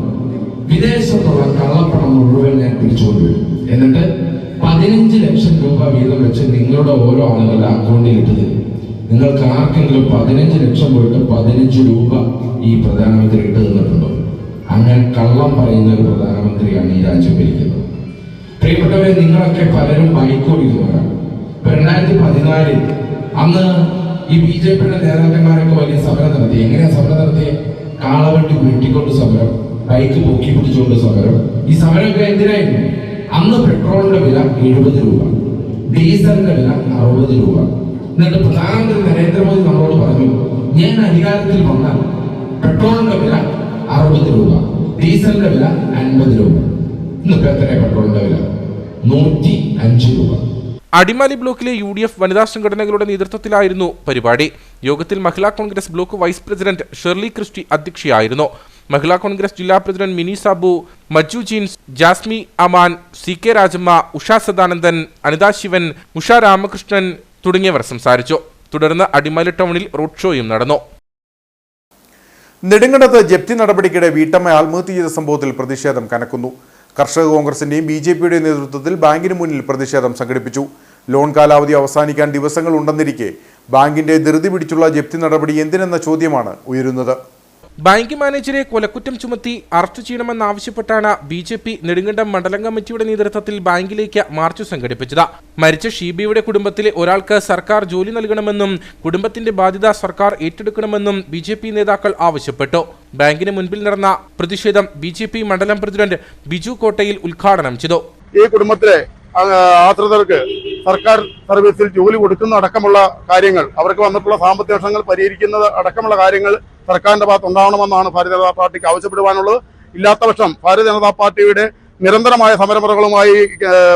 വിദേശത്തുള്ള കള്ളപ്പണം മുഴുവൻ ഞാൻ പിടിച്ചുകൊണ്ടുവരും, എന്നിട്ട് 15 ലക്ഷം രൂപ വീതം വെച്ച് നിങ്ങളുടെ ഓരോ ആളുകളുടെ അക്കൗണ്ടിൽ ഇട്ട് തരും. നിങ്ങൾക്ക് ആർക്കെങ്കിലും 15 ലക്ഷം പോയിട്ട് 15 രൂപ ഈ പ്രധാനമന്ത്രി ഇട്ട് തന്നിട്ടുണ്ടോ? അങ്ങനെ കള്ളം പറയുന്ന ഒരു പ്രധാനമന്ത്രിയാണ് ഈ രാജ്യം ഭരിക്കുന്നത്. പ്രിയപ്പെട്ടവരെ, നിങ്ങളൊക്കെ പലരും ബൈക്കോടിക്കുന്നവരാണ്. 2014 അന്ന് ഈ BJPയുടെ നേതാക്കന്മാരൊക്കെ വലിയ സമരം നടത്തി. എങ്ങനെയാ സമരം നടത്തിയ? കാളവണ്ടി വെട്ടിക്കൊണ്ട് സമരം, ബൈക്ക് പൊക്കി പിടിച്ചുകൊണ്ട് സമരം. ഈ സമരമൊക്കെ എന്തിനായിരുന്നു? അന്ന് പെട്രോളിന്റെ വില 70 രൂപ, ഡീസലിന്റെ വില 60 രൂപ. എന്നിട്ട് പ്രധാനമന്ത്രി നരേന്ദ്രമോദി നമ്മളോട് പറഞ്ഞു, ഞാൻ അധികാരത്തിൽ വന്നാൽ പെട്രോളിന്റെ വില 60 രൂപ, ഡീസലിന്റെ വില 50 രൂപ. ഇന്നിപ്പോ എത്രയാണ് പെട്രോളിന്റെ വില? 105 രൂപ. അടിമാലി ബ്ലോക്കിലെ UDF വനിതാ സംഘടനകളുടെ നേതൃത്വത്തിലായിരുന്നു പരിപാടി. യോഗത്തിൽ Mahila Congress block vice president Sherly Christy അധ്യക്ഷയായിരുന്നു. മഹിളാ കോൺഗ്രസ് ജില്ലാ പ്രസിഡന്റ് മിനി സാബു, മജ്ജു ജീൻസ്, ജാസ്മി അമാൻ, CK രാജമ്മ, ഉഷ സദാനന്ദൻ, അനിത ശിവൻ, ഉഷ രാമകൃഷ്ണൻ തുടങ്ങിയവർ സംസാരിച്ചു. തുടർന്ന് അടിമാലി ടൗണിൽ റോഡ് ഷോയും നടന്നു. നെടുങ്കണ്ടത്ത് ജപ്തി നടപടിക്കിടെ വീട്ടമ്മ ആത്മഹത്യ ചെയ്ത സംഭവത്തിൽ പ്രതിഷേധം കനക്കുന്നു. കർഷക കോൺഗ്രസിന്റെയും BJPയുടെയും നേതൃത്വത്തിൽ ബാങ്കിന് മുന്നിൽ പ്രതിഷേധം സംഘടിപ്പിച്ചു. ലോൺ കാലാവധി അവസാനിക്കാൻ ദിവസങ്ങൾ ഉണ്ടെന്നിരിക്കെ ബാങ്കിന്റെ ധൃതി പിടിച്ചുള്ള ജപ്തി നടപടി എന്തിനെന്ന ചോദ്യമാണ് ഉയരുന്നത്. ബാങ്ക് മാനേജരെ കൊലക്കുറ്റം ചുമത്തി അറസ്റ്റ് ചെയ്യണമെന്നാവശ്യപ്പെട്ടാണ് BJP നെടുങ്കണ്ടം മണ്ഡലം കമ്മിറ്റിയുടെ നേതൃത്വത്തിൽ ബാങ്കിലേക്ക് മാർച്ച് സംഘടിപ്പിച്ചത്. മരിച്ച ഷീബയുടെ കുടുംബത്തിലെ ഒരാൾക്ക് സർക്കാർ ജോലി നൽകണമെന്നും കുടുംബത്തിന്റെ ബാധ്യത സർക്കാർ ഏറ്റെടുക്കണമെന്നും BJP നേതാക്കൾ ആവശ്യപ്പെട്ടു. ബാങ്കിന് മുൻപിൽ നടന്ന പ്രതിഷേധം BJP മണ്ഡലം പ്രസിഡന്റ് ബിജു കോട്ടയിൽ ഉദ്ഘാടനം ചെയ്തു. ഈ കുടുംബത്തിലെ ആശ്രിതർക്ക് സർക്കാർ സർവീസിൽ ജോലി കൊടുക്കുന്ന അടക്കമുള്ള കാര്യങ്ങൾ, അവർക്ക് വന്നിട്ടുള്ള സാമ്പത്തിക പ്രശ്നങ്ങൾ പരിഹരിക്കുന്നത് അടക്കമുള്ള കാര്യങ്ങൾ സർക്കാരിന്റെ ഭാഗത്ത് ഉണ്ടാവണമെന്നാണ് ഭാരതീയ ജനതാ പാർട്ടിക്ക് ആവശ്യപ്പെടുവാനുള്ളത്. ഇല്ലാത്ത പക്ഷം ഭാരതീയ ജനതാ പാർട്ടിയുടെ നിരന്തരമായ സമരമുറകളുമായി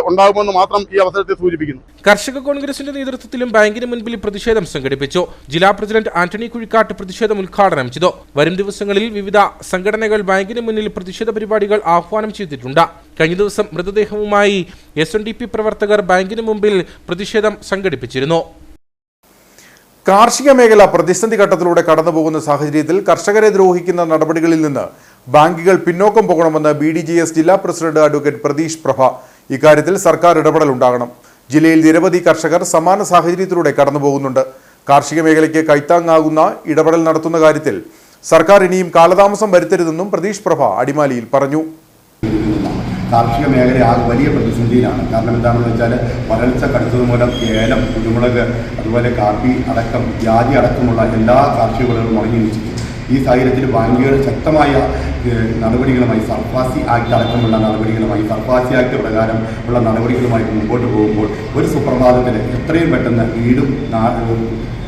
ഉണ്ടാകുമെന്ന് മാത്രം ഈ അവസരത്തിൽ സൂചിപ്പിക്കുന്നു. കർഷക കോൺഗ്രസിന്റെ നേതൃത്വത്തിലും ബാങ്കിന് മുൻപിൽ പ്രതിഷേധം സംഘടിപ്പിച്ചു. ജില്ലാ പ്രസിഡന്റ് ആന്റണി കുഴിക്കാട്ട് പ്രതിഷേധം ഉദ്ഘാടനം ചെയ്തു. വരും ദിവസങ്ങളിൽ വിവിധ സംഘടനകൾ ബാങ്കിന് മുന്നിൽ പ്രതിഷേധ പരിപാടികൾ ആഹ്വാനം ചെയ്തിട്ടുണ്ട്. കഴിഞ്ഞ ദിവസം മൃതദേഹവുമായി SNDP പ്രവർത്തകർ ബാങ്കിന് മുമ്പിൽ പ്രതിഷേധം സംഘടിപ്പിച്ചിരുന്നു. കാർഷിക മേഖല പ്രതിസന്ധി ഘട്ടത്തിലൂടെ കടന്നുപോകുന്ന സാഹചര്യത്തിൽ കർഷകരെ ദ്രോഹിക്കുന്ന നടപടികളിൽ നിന്ന് ബാങ്കുകൾ പിന്നോക്കം പോകണമെന്ന് BDJS ജില്ലാ പ്രസിഡന്റ് അഡ്വക്കേറ്റ് പ്രതീഷ് പ്രഭ. ഇക്കാര്യത്തിൽ സർക്കാർ ഇടപെടൽ ഉണ്ടാകണം. ജില്ലയിൽ നിരവധി കർഷകർ സമാന സാഹചര്യത്തിലൂടെ കടന്നുപോകുന്നുണ്ട്. കാർഷിക മേഖലയ്ക്ക് കൈത്താങ്ങാകുന്ന ഇടപെടൽ നടത്തുന്ന കാര്യത്തിൽ സർക്കാർ ഇനിയും കാലതാമസം വരുത്തരുതെന്നും പ്രതീഷ് പ്രഭ അടിമാലിയിൽ പറഞ്ഞു. കാർഷിക മേഖല ആകെ വലിയ പ്രതിസന്ധിയിലാണ്. കാരണം എന്താണെന്ന് വെച്ചാൽ വരൾച്ച കടുത്തത് മൂലം ഏലം, കുരുമുളക്, അതുപോലെ കാപ്പി അടക്കം ജാതി അടക്കമുള്ള എല്ലാ കാർഷിക വിളകളും മുടങ്ങി വെച്ചിട്ടുണ്ട്. ഈ സാഹചര്യത്തിൽ ബാങ്കുകൾ ശക്തമായ നടപടികളുമായി സർഫാസി ആക്ട് അടക്കമുള്ള നടപടികളുമായി, സർഫാസി ആക്ട് പ്രകാരം ഉള്ള നടപടികളുമായി മുമ്പോട്ട് പോകുമ്പോൾ ഒരു സുപ്രഭാതത്തിൽ എത്രയും പെട്ടെന്ന് വീടും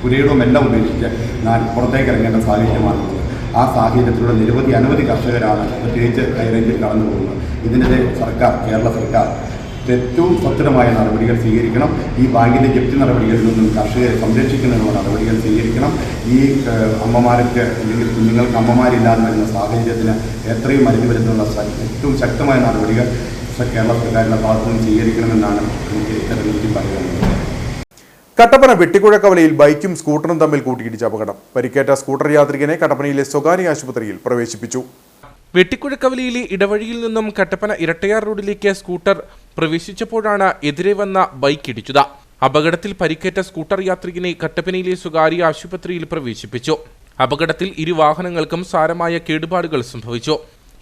പുരയിടവും എല്ലാം ഉപേക്ഷിച്ച് പുറത്തേക്ക് ഇറങ്ങേണ്ട സാഹചര്യമാണുള്ളത്. ആ സാഹചര്യത്തിലുള്ള അനവധി കർഷകരാണ് പ്രത്യേകിച്ച് ഹൈറേഞ്ചിൽ കടന്നു പോകുന്നത്. ഇതിനെതിരെ കേരള സർക്കാർ ഏറ്റവും സത്വരമായ നടപടികൾ സ്വീകരിക്കണം. ഈ ബാങ്കിൻ്റെ ജപ്തി നടപടികളിൽ നിന്നും കർഷകരെ സംരക്ഷിക്കുന്നതിനുള്ള നടപടികൾ സ്വീകരിക്കണം. ഈ അമ്മമാർക്ക് അല്ലെങ്കിൽ കുഞ്ഞുങ്ങൾക്ക് അമ്മമാരില്ലാതെ വരുന്ന സാഹചര്യത്തിന് എത്രയും മരുന്ന് വരുന്നുള്ള ഏറ്റവും ശക്തമായ നടപടികൾ കേരള സർക്കാരിൻ്റെ ഭാഗത്തു നിന്ന് സ്വീകരിക്കണമെന്നാണ് എനിക്ക് ഇത്തരത്തിൽ പറയുന്നത്. കട്ടപ്പന വെട്ടിക്കുഴക്കവലയിൽ ബൈക്കും സ്കൂട്ടറും തമ്മിൽ കൂട്ടിയിടിച്ച അപകടം. പരിക്കേറ്റ സ്കൂട്ടർ യാത്രികനെ കട്ടപ്പനയിലെ സ്വകാര്യ ആശുപത്രിയിൽ പ്രവേശിപ്പിച്ചു. വെട്ടിക്കുഴക്കവലയിലെ ഇടവഴിയിൽ നിന്നും കട്ടപ്പന ഇരട്ടയാർ റോഡിലേക്ക് സ്കൂട്ടർ പ്രവേശിച്ചപ്പോഴാണ് എതിരെ വന്ന ബൈക്ക് ഇടിച്ചത്. അപകടത്തിൽ പരിക്കേറ്റ സ്കൂട്ടർ യാത്രികനെ കട്ടപ്പനയിലെ സ്വകാര്യ ആശുപത്രിയിൽ പ്രവേശിപ്പിച്ചു. അപകടത്തിൽ ഇരു വാഹനങ്ങൾക്കും സാരമായ കേടുപാടുകൾ സംഭവിച്ചു.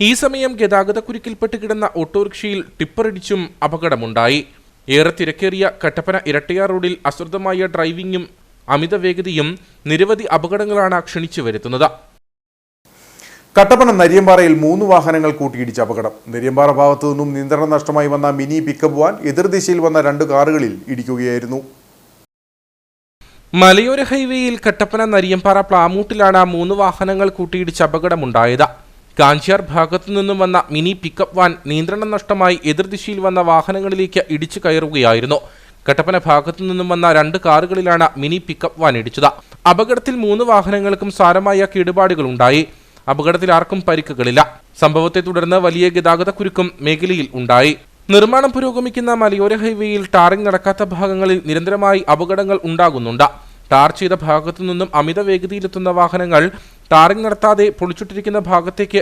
ഈ സമയം ഗതാഗതക്കുരുക്കിൽപ്പെട്ട് കിടന്ന ഓട്ടോറിക്ഷയിൽ ടിപ്പറിടിച്ചും അപകടമുണ്ടായി. ഏറെ തിരക്കേറിയ കട്ടപ്പന ഇരട്ടയാർ റോഡിൽ അശ്രദ്ധമായ ഡ്രൈവിംഗും അമിത വേഗതയും നിരവധി അപകടങ്ങളാണ് ക്ഷണിച്ചു വരുത്തുന്നത്. കട്ടപ്പന നരിയമ്പാറയിൽ 3 വാഹനങ്ങൾ കൂട്ടിയിടിച്ച അപകടം. നരിയമ്പാറ ഭാഗത്തു നിന്നും നിയന്ത്രണം നഷ്ടമായി വന്ന മിനി പിക്കപ്പ് വാൻ എതിർദിശയിൽ വന്ന 2 കാറുകളിൽ ഇടിക്കുകയായിരുന്നു. മലയോര ഹൈവേയിൽ കട്ടപ്പന നരിയമ്പാറ പ്ലാമൂട്ടിലാണ് 3 വാഹനങ്ങൾ കൂട്ടിയിടിച്ച അപകടമുണ്ടായത്. കാഞ്ചിയാർ ഭാഗത്തു നിന്നും വന്ന മിനി പിക്കപ്പ് വാൻ നിയന്ത്രണം നഷ്ടമായി എതിർദിശയിൽ വന്ന വാഹനങ്ങളിലേക്ക് ഇടിച്ചു കയറുകയായിരുന്നു. കട്ടപ്പന ഭാഗത്തു നിന്നും വന്ന 2 കാറുകളിലാണ് മിനി പിക്കപ്പ് വാൻ ഇടിച്ചത്. അപകടത്തിൽ 3 വാഹനങ്ങൾക്കും സാരമായ കേടുപാടുകൾ ഉണ്ടായി. അപകടത്തിൽ ആർക്കും പരിക്കുകളില്ല. സംഭവത്തെ തുടർന്ന് വലിയ ഗതാഗതക്കുരുക്കും മേഖലയിൽ ഉണ്ടായി. നിർമ്മാണം പുരോഗമിക്കുന്ന മലയോര ഹൈവേയിൽ ടാറിംഗ് നടക്കാത്ത ഭാഗങ്ങളിൽ നിരന്തരമായി അപകടങ്ങൾ ഉണ്ടാകുന്നുണ്ട്. ടാർ ചെയ്ത ഭാഗത്തു നിന്നും അമിത വേഗതയിലെത്തുന്ന വാഹനങ്ങൾ ടാറിംഗ് നടത്താതെ പൊളിച്ചിട്ടിരിക്കുന്ന ഭാഗത്തേക്ക്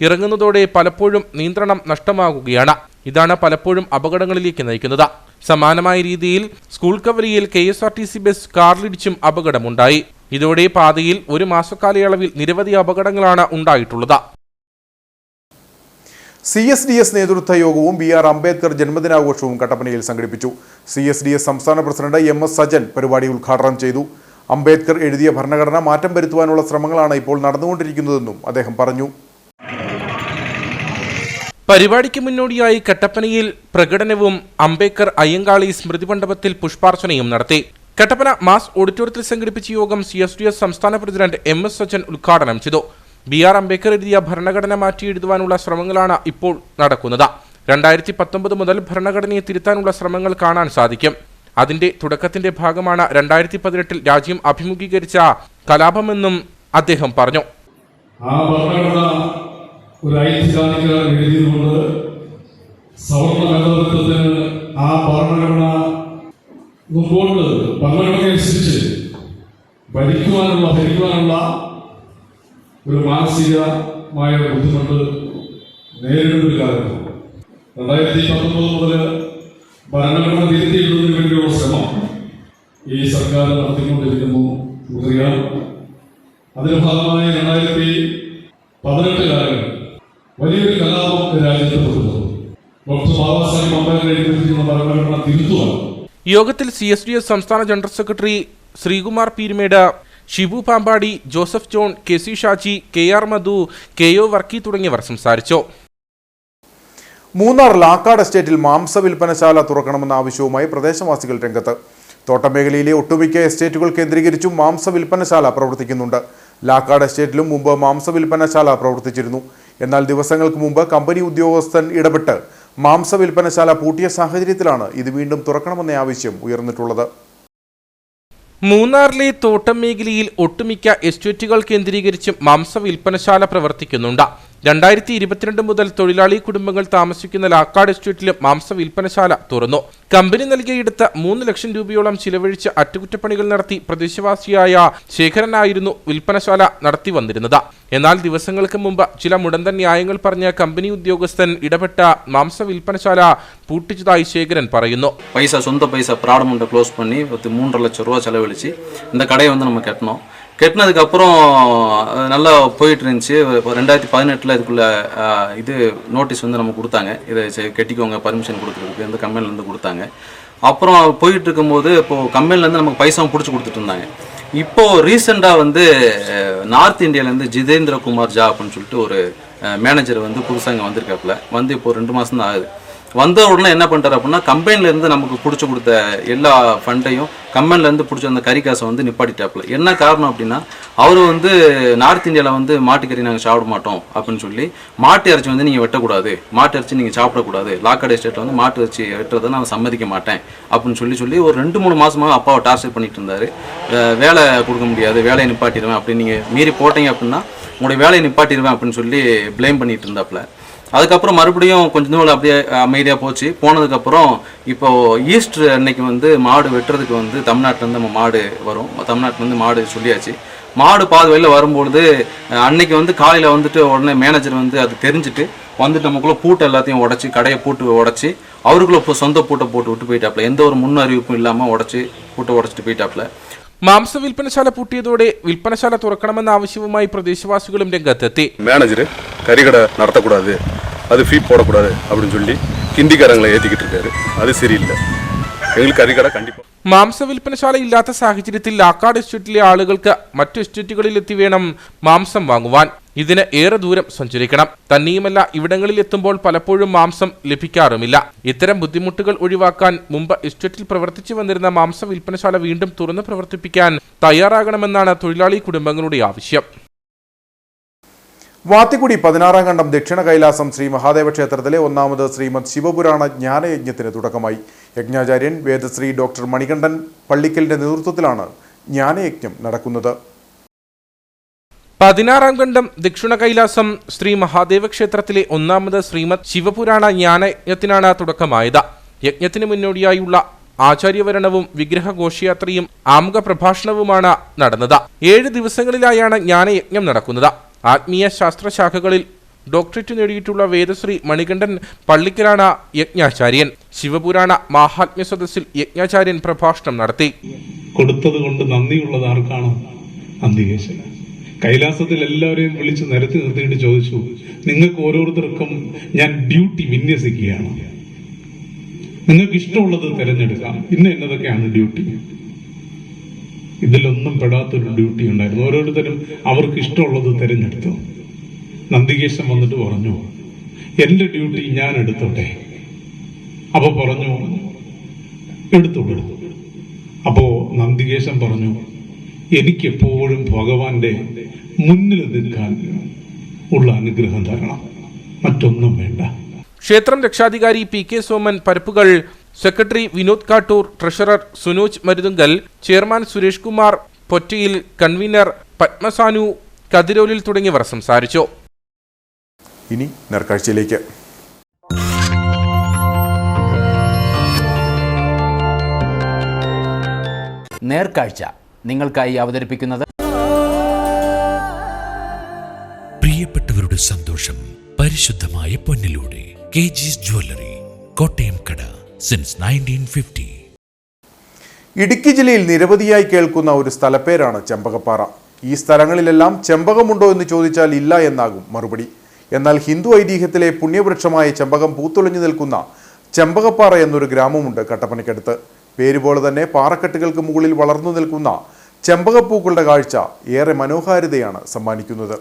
ഇറങ്ങുന്നതോടെ പലപ്പോഴും നിയന്ത്രണം നഷ്ടമാകുകയാണ്. ഇതാണ് പലപ്പോഴും അപകടങ്ങളിലേക്ക് നയിക്കുന്നത്. സമാനമായ രീതിയിൽ സ്കൂൾ കവലയിൽ KSRTC ബസ് കാറിലിടിച്ചും അപകടമുണ്ടായി. ഇതോടെ പാതയിൽ 1 മാസക്കാലയളവിൽ നിരവധി അപകടങ്ങളാണ് ഉണ്ടായിട്ടുള്ളത്. CSDS നേതൃത്വ യോഗവും BR അംബേദ്കർ ജന്മദിനാഘോഷവും കട്ടപ്പനയിൽ സംഘടിപ്പിച്ചു. CSDS സംസ്ഥാന പ്രസിഡന്റ് MS സജൻ പരിപാടി ഉദ്ഘാടനം ചെയ്തു. അംബേദ്കർ എഴുതിയ ഭരണഘടന മാറ്റം വരുത്തുവാനുള്ള ശ്രമങ്ങളാണ് ഇപ്പോൾ നടന്നുകൊണ്ടിരിക്കുന്നതെന്നും അദ്ദേഹം പറഞ്ഞു. പരിപാടിക്ക് മുന്നോടിയായി കട്ടപ്പനയിൽ പ്രകടനവും അംബേദ്കർ അയ്യങ്കാളി സ്മൃതി മണ്ഡപത്തിൽ പുഷ്പാർച്ചനയും നടത്തി. കട്ടപ്പന മാസ് ഓഡിറ്റോറിയത്തിൽ സംഘടിപ്പിച്ച യോഗം CSDS സംസ്ഥാന പ്രസിഡന്റ് MS സജൻ ഉദ്ഘാടനം ചെയ്തു. BR അംബേദ്കർ എഴുതിയ ഭരണഘടന മാറ്റി എഴുതുവാനുള്ള ശ്രമങ്ങളാണ് ഇപ്പോൾ നടക്കുന്നത്. 2019 മുതൽ ഭരണഘടനയെ തിരുത്താനുള്ള ശ്രമങ്ങൾ കാണാൻ സാധിക്കും. അതിന്റെ തുടക്കത്തിന്റെ ഭാഗമാണ് 2018 രാജ്യം അഭിമുഖീകരിച്ച കലാപമെന്നും അദ്ദേഹം പറഞ്ഞു. ആ ഭരണഘടന ഒരു ഐതിഹാസികർ എഴുതിയതുകൊണ്ട് സവർണ മേധാവിത്വത്തിന് ആ ഭരണഘടന മുമ്പോട്ട് ഭരണഘടനയനുസരിച്ച് ഭരിക്കുവാനുള്ള ഒരു മാനസികമായ ബുദ്ധിമുട്ട് നേരിടുന്ന ഒരു കാലമാണ്. 2019 മുതൽ ഭരണഘടന തിരുത്തിയെഴുതുന്നതിന് വേണ്ടിയുള്ള ശ്രമം ഈ സർക്കാർ നടത്തിക്കൊണ്ടിരിക്കുന്നു. നമുക്കറിയാം, അതിന്റെ ഭാഗമായി 2018 കാലങ്ങളിൽ വലിയൊരു കലാപം രാജ്യത്ത് പെടുന്നു. ഡോക്ടർ ബാബാസാഹിബ് അംബേദ്കർ എഴുതിയിരിക്കുന്ന ഭരണഘടന തിരുത്തുവാൻ യോഗത്തിൽ CSDS സംസ്ഥാന general secretary Sreekumar Peerumedu, Shibu Pampady, Joseph John, KC Shaji, KR Madhu, KO Varkey തുടങ്ങിയവർ സംസാരിച്ചു. മൂന്നാർ ലാക്കാട് എസ്റ്റേറ്റിൽ മാംസ വിൽപ്പനശാല തുറക്കണമെന്ന ആവശ്യവുമായി പ്രദേശവാസികൾ രംഗത്ത്. തോട്ടമേഖലയിലെ ഒട്ടുമിക്ക എസ്റ്റേറ്റുകൾ കേന്ദ്രീകരിച്ചും മാംസ വിൽപ്പനശാല പ്രവർത്തിക്കുന്നുണ്ട്. ലാക്കാട് എസ്റ്റേറ്റിലും മുമ്പ് മാംസ വിൽപ്പനശാല പ്രവർത്തിച്ചിരുന്നു. എന്നാൽ ദിവസങ്ങൾക്ക് മുമ്പ് കമ്പനി ഉദ്യോഗസ്ഥൻ ഇടപെട്ട് മാംസ വിൽപ്പനശാല പൂട്ടിയ സാഹചര്യത്തിലാണ് ഇത് വീണ്ടും തുറക്കണമെന്ന ആവശ്യം ഉയർന്നിട്ടുള്ളത്. മൂന്നാറിലെ തോട്ടം മേഖലയിൽ ഒട്ടുമിക്ക എസ്റ്റേറ്റുകൾ കേന്ദ്രീകരിച്ചും മാംസ വിൽപ്പനശാല പ്രവർത്തിക്കുന്നുണ്ട്. 2022 മുതൽ തൊഴിലാളി കുടുംബങ്ങൾ താമസിക്കുന്ന ലാക്കാട് എസ്റ്റേറ്റിലും മാംസ വിൽപ്പനശാല തുറന്നു. കമ്പനി നൽകിയെടുത്ത 3 ലക്ഷം രൂപയോളം ചിലവഴിച്ച് അറ്റകുറ്റപ്പണികൾ നടത്തി പ്രദേശവാസിയായ ശേഖരനായിരുന്നു വിൽപ്പനശാല നടത്തി വന്നിരുന്നത്. എന്നാൽ ദിവസങ്ങൾക്ക് മുമ്പ് ചില മുടന്തൻ ന്യായങ്ങൾ പറഞ്ഞ കമ്പനി ഉദ്യോഗസ്ഥൻ ഇടപെട്ട മാംസ വിൽപ്പനശാല പൂട്ടിച്ചതായി ശേഖരൻ പറയുന്നു. சொந்த பைசா ப்ராடம் க்ளோஸ் பண்ணி 3.5 லட்சம் ரூபா செலவழிச்சு இந்த கடையை நம்ம கட்டணும். கட்டினதுக்கப்புறம் நல்லா போயிட்டு இருந்துச்சு. 2018 இதுக்குள்ள இது நோட்டீஸ் நம்ம கொடுத்தாங்க. இதை கட்டிக்கோங்க பர்மிஷன் கொடுக்குறதுக்கு இந்த கம்பெனிலேருந்து கொடுத்தாங்க. அப்புறம் போயிட்டு இருக்கும்போது இப்போது கம்பெனிலேருந்து நமக்கு பைசாவும் பிடிச்சி கொடுத்துட்டு இருந்தாங்க. இப்போது ரீசெண்டாக நார்த் இந்தியாவிலேருந்து ஜிதேந்திர குமார் ஜா அப்படின்னு சொல்லிட்டு ஒரு மேனேஜர் புதுசாக இங்கே வந்திருக்காப்புல. இப்போது 2 மாதம் தான் ஆகுது. வந்த உடனே என்ன பண்ணிட்டார் அப்படின்னா, கம்பெனிலேருந்து நமக்கு பிடிச்சி கொடுத்த எல்லா ஃபண்டையும் கம்பெனிலேருந்து பிடிச்ச அந்த கறி காசை நிப்பாட்டிட்டாப்புல. என்ன காரணம் அப்படின்னா, அவர் நார்த் இந்தியாவில் மாட்டுக்கறி நாங்கள் சாப்பிட மாட்டோம் அப்படின்னு சொல்லி மாட்டு இறைச்சி நீங்கள் வெட்டக்கூடாது, மாட்டு இறைச்சி நீங்கள் சாப்பிடக்கூடாது, லாக்காடு எஸ்டேட்டில் மாட்டு இறைச்சி வெட்டுறதை நான் சம்மதிக்க மாட்டேன் அப்படின்னு சொல்லி ஒரு 2-3 மாதமாக அப்பாவை டார்ச்சர் பண்ணிட்டு இருந்தார். வேலை கொடுக்க முடியாது, வேலையை நிப்பாட்டிடுவேன், அப்படி நீங்கள் மீறி போட்டீங்க அப்படின்னா உங்களுடைய வேலையை நிப்பாட்டிடுவேன் அப்படின்னு சொல்லி ப்ளேம் பண்ணிட்டு இருந்தாப்புல. அதுக்கப்புறம் மறுபடியும் கொஞ்ச நாள் அப்படியே அமைதியாக போச்சு. போனதுக்கப்புறம் இப்போது ஈஸ்டர் அன்னைக்கு மாடு வெட்டுறதுக்கு தமிழ்நாட்டிலேருந்து நம்ம மாடு வரும். தமிழ்நாட்டிலேருந்து மாடு சொல்லியாச்சு. மாடு பாதி வழியில் வரும்பொழுது அன்னைக்கு காலையில் உடனே மேனேஜர் அது தெரிஞ்சுட்டு நமக்குள்ளே பூட்டு எல்லாத்தையும் உடச்சி, கடையை பூட்டு உடச்சி அவருக்குள்ள இப்போ சொந்த பூட்டை போட்டு விட்டு போயிட்டாப்புல. எந்த ஒரு முன் அறிவிப்பும் இல்லாமல் பூட்டை உடச்சிட்டு പോയിട്ടാപ്പുല. മാംസ വിൽപ്പനശാല പൂട്ടിയതോടെ വിൽപ്പനശാല തുറക്കണമെന്ന ആവശ്യവുമായി പ്രദേശവാസികളും രംഗത്തെത്തി. മാനേജർ കരികട നടത്തக்கூடாது, அது ஃபீட் போடக்கூடாது அப்படின்னு சொல்லி ഹിന്ദിക്കാരങ്ങളെ ഏറ്റിക്കിട്ട് இருக்காரு. അത് ശരിയില്ല. എങ്കിൽ കരികട കണ്ടിപ്പാ. മാംസ വിൽപ്പനശാല ഇല്ലാത്ത സാഹചര്യത്തിൽ ലാക്കാട് എസ്റ്റേറ്റിലെ ആളുകൾക്ക് മറ്റു എസ്റ്റേറ്റുകളിലെത്തി വേണം മാംസം വാങ്ങുവാൻ. ഇതിന് ഏറെ ദൂരം സഞ്ചരിക്കണം. തന്നെയുമല്ല, ഇവിടങ്ങളിൽ എത്തുമ്പോൾ പലപ്പോഴും മാംസം ലഭിക്കാറുമില്ല. ഇത്തരം ബുദ്ധിമുട്ടുകൾ ഒഴിവാക്കാൻ മുമ്പ് എസ്റ്റേറ്റിൽ പ്രവർത്തിച്ചു വന്നിരുന്ന മാംസ വിൽപ്പനശാല വീണ്ടും തുറന്ന് പ്രവർത്തിപ്പിക്കാൻ തയ്യാറാകണമെന്നാണ് തൊഴിലാളി കുടുംബങ്ങളുടെ ആവശ്യം. വാത്തിക്കുടി 16-ാം കണ്ടം ദക്ഷിണ കൈലാസം ശ്രീ മഹാദേവ ക്ഷേത്രത്തിലെ 1ാമത് ശ്രീമദ് ശിവപുരാണ ജ്ഞാനയജ്ഞത്തിന് തുടക്കമായി. യജ്ഞാചാര്യൻ വേദശ്രീ ഡോക്ടർ മണികണ്ഠൻ പള്ളിക്കലിന്റെ നേതൃത്വത്തിലാണ് ജ്ഞാനയജ്ഞം നടക്കുന്നത്. 16-ാം കണ്ടം ദക്ഷിണ കൈലാസം ശ്രീ മഹാദേവ ക്ഷേത്രത്തിലെ 1ാമത് ശ്രീമദ് ശിവപുരാണ ജ്ഞാനയജ്ഞത്തിനാണ് തുടക്കമായത്. യജ്ഞത്തിന് മുന്നോടിയായുള്ള ആചാര്യവരണവും വിഗ്രഹ ഘോഷയാത്രയും ആമുഖ പ്രഭാഷണവുമാണ് നടന്നത്. 7 ദിവസങ്ങളിലായാണ് ജ്ഞാനയജ്ഞം നടക്കുന്നത്. ആത്മീയ ശാസ്ത്രശാഖകളിൽ ഡോക്ടറേറ്റ് നേടിയിട്ടുള്ള വേദശ്രീ മണികണ്ഠൻ പള്ളിക്കലാണ് യജ്ഞാചാര്യൻ. ശിവപുരാണ മാഹാത്മ്യ സദസ്സിൽ യജ്ഞാചാര്യൻ പ്രഭാഷണം നടത്തി. കൊടുത്തത് കൊണ്ട് നന്ദിയുള്ളത് ആർക്കാണ്? നന്ദികേശൻ. കൈലാസത്തിൽ എല്ലാവരെയും വിളിച്ച് നിരത്തി നിർത്തിയിട്ട് ചോദിച്ചു, നിങ്ങൾക്ക് ഓരോരുത്തർക്കും ഞാൻ ഡ്യൂട്ടി വിന്യസിക്കുകയാണ്, നിങ്ങൾക്ക് ഇഷ്ടമുള്ളത് തിരഞ്ഞെടുക്കാം, എന്നതൊക്കെയാണ് ഡ്യൂട്ടി. ഇതിലൊന്നും പെടാത്തൊരു ഡ്യൂട്ടി ഉണ്ടായിരുന്നു. ഓരോരുത്തരും അവർക്ക് ഇഷ്ടമുള്ളത് തിരഞ്ഞെടുത്തു. നന്ദികേശൻ വന്നിട്ട് പറഞ്ഞു, എൻ്റെ ഡ്യൂട്ടി ഞാൻ എടുത്തോട്ടെ. അപ്പൊ പറഞ്ഞു, എടുത്തോളൂ. അപ്പോ നന്ദികേശൻ പറഞ്ഞു, എനിക്കെപ്പോഴും ഭഗവാന്റെ മുന്നിൽ നിൽക്കാൻ ഉള്ള അനുഗ്രഹം തരണം, മറ്റൊന്നും വേണ്ട. ക്ഷേത്രം രക്ഷാധികാരി PK Soman Parappukal, secretary Vinod Kattoor, treasurer Sunoj Maruthunkal, chairman Suresh Kumar Pottayil, convener Padmasanu Kathirolil തുടങ്ങിയവർ സംസാരിച്ചു. ഇനി നേർക്കാഴ്ചയിലേക്ക്. നേർക്കാഴ്ച നിങ്ങൾക്കായി അവതരിപ്പിക്കുന്നത് പ്രിയപ്പെട്ടവരുടെ സന്തോഷം പരിശുദ്ധമായ പൊന്നിലൂടെ KG's ജ്വല്ലറി, കോട്ടയം കട, സിൻസ് 1950. ഇടുക്കി ജില്ലയിൽ നിരവധിയായി കേൾക്കുന്ന ഒരു സ്ഥലപ്പേരാണ് ചെമ്പകപ്പാറ. ഈ സ്ഥലങ്ങളിലെല്ലാം ചെമ്പകമുണ്ടോ എന്ന് ചോദിച്ചാൽ ഇല്ല എന്നാകും മറുപടി. എന്നാൽ ഹിന്ദു ഐതിഹ്യത്തിലെ പുണ്യവൃക്ഷമായ ചെമ്പകം പൂത്തൊളിഞ്ഞു നിൽക്കുന്ന ചെമ്പകപ്പാറ എന്നൊരു ഗ്രാമമുണ്ട് കട്ടപ്പനയ്ക്കടുത്ത്. പേരുപോലെ തന്നെ പാറക്കെട്ടുകൾക്ക് മുകളിൽ വളർന്നു നിൽക്കുന്ന ചെമ്പകപ്പൂക്കളുടെ കാഴ്ച ഏറെ മനോഹാരിതയാണ് സമ്മാനിക്കുന്നത്.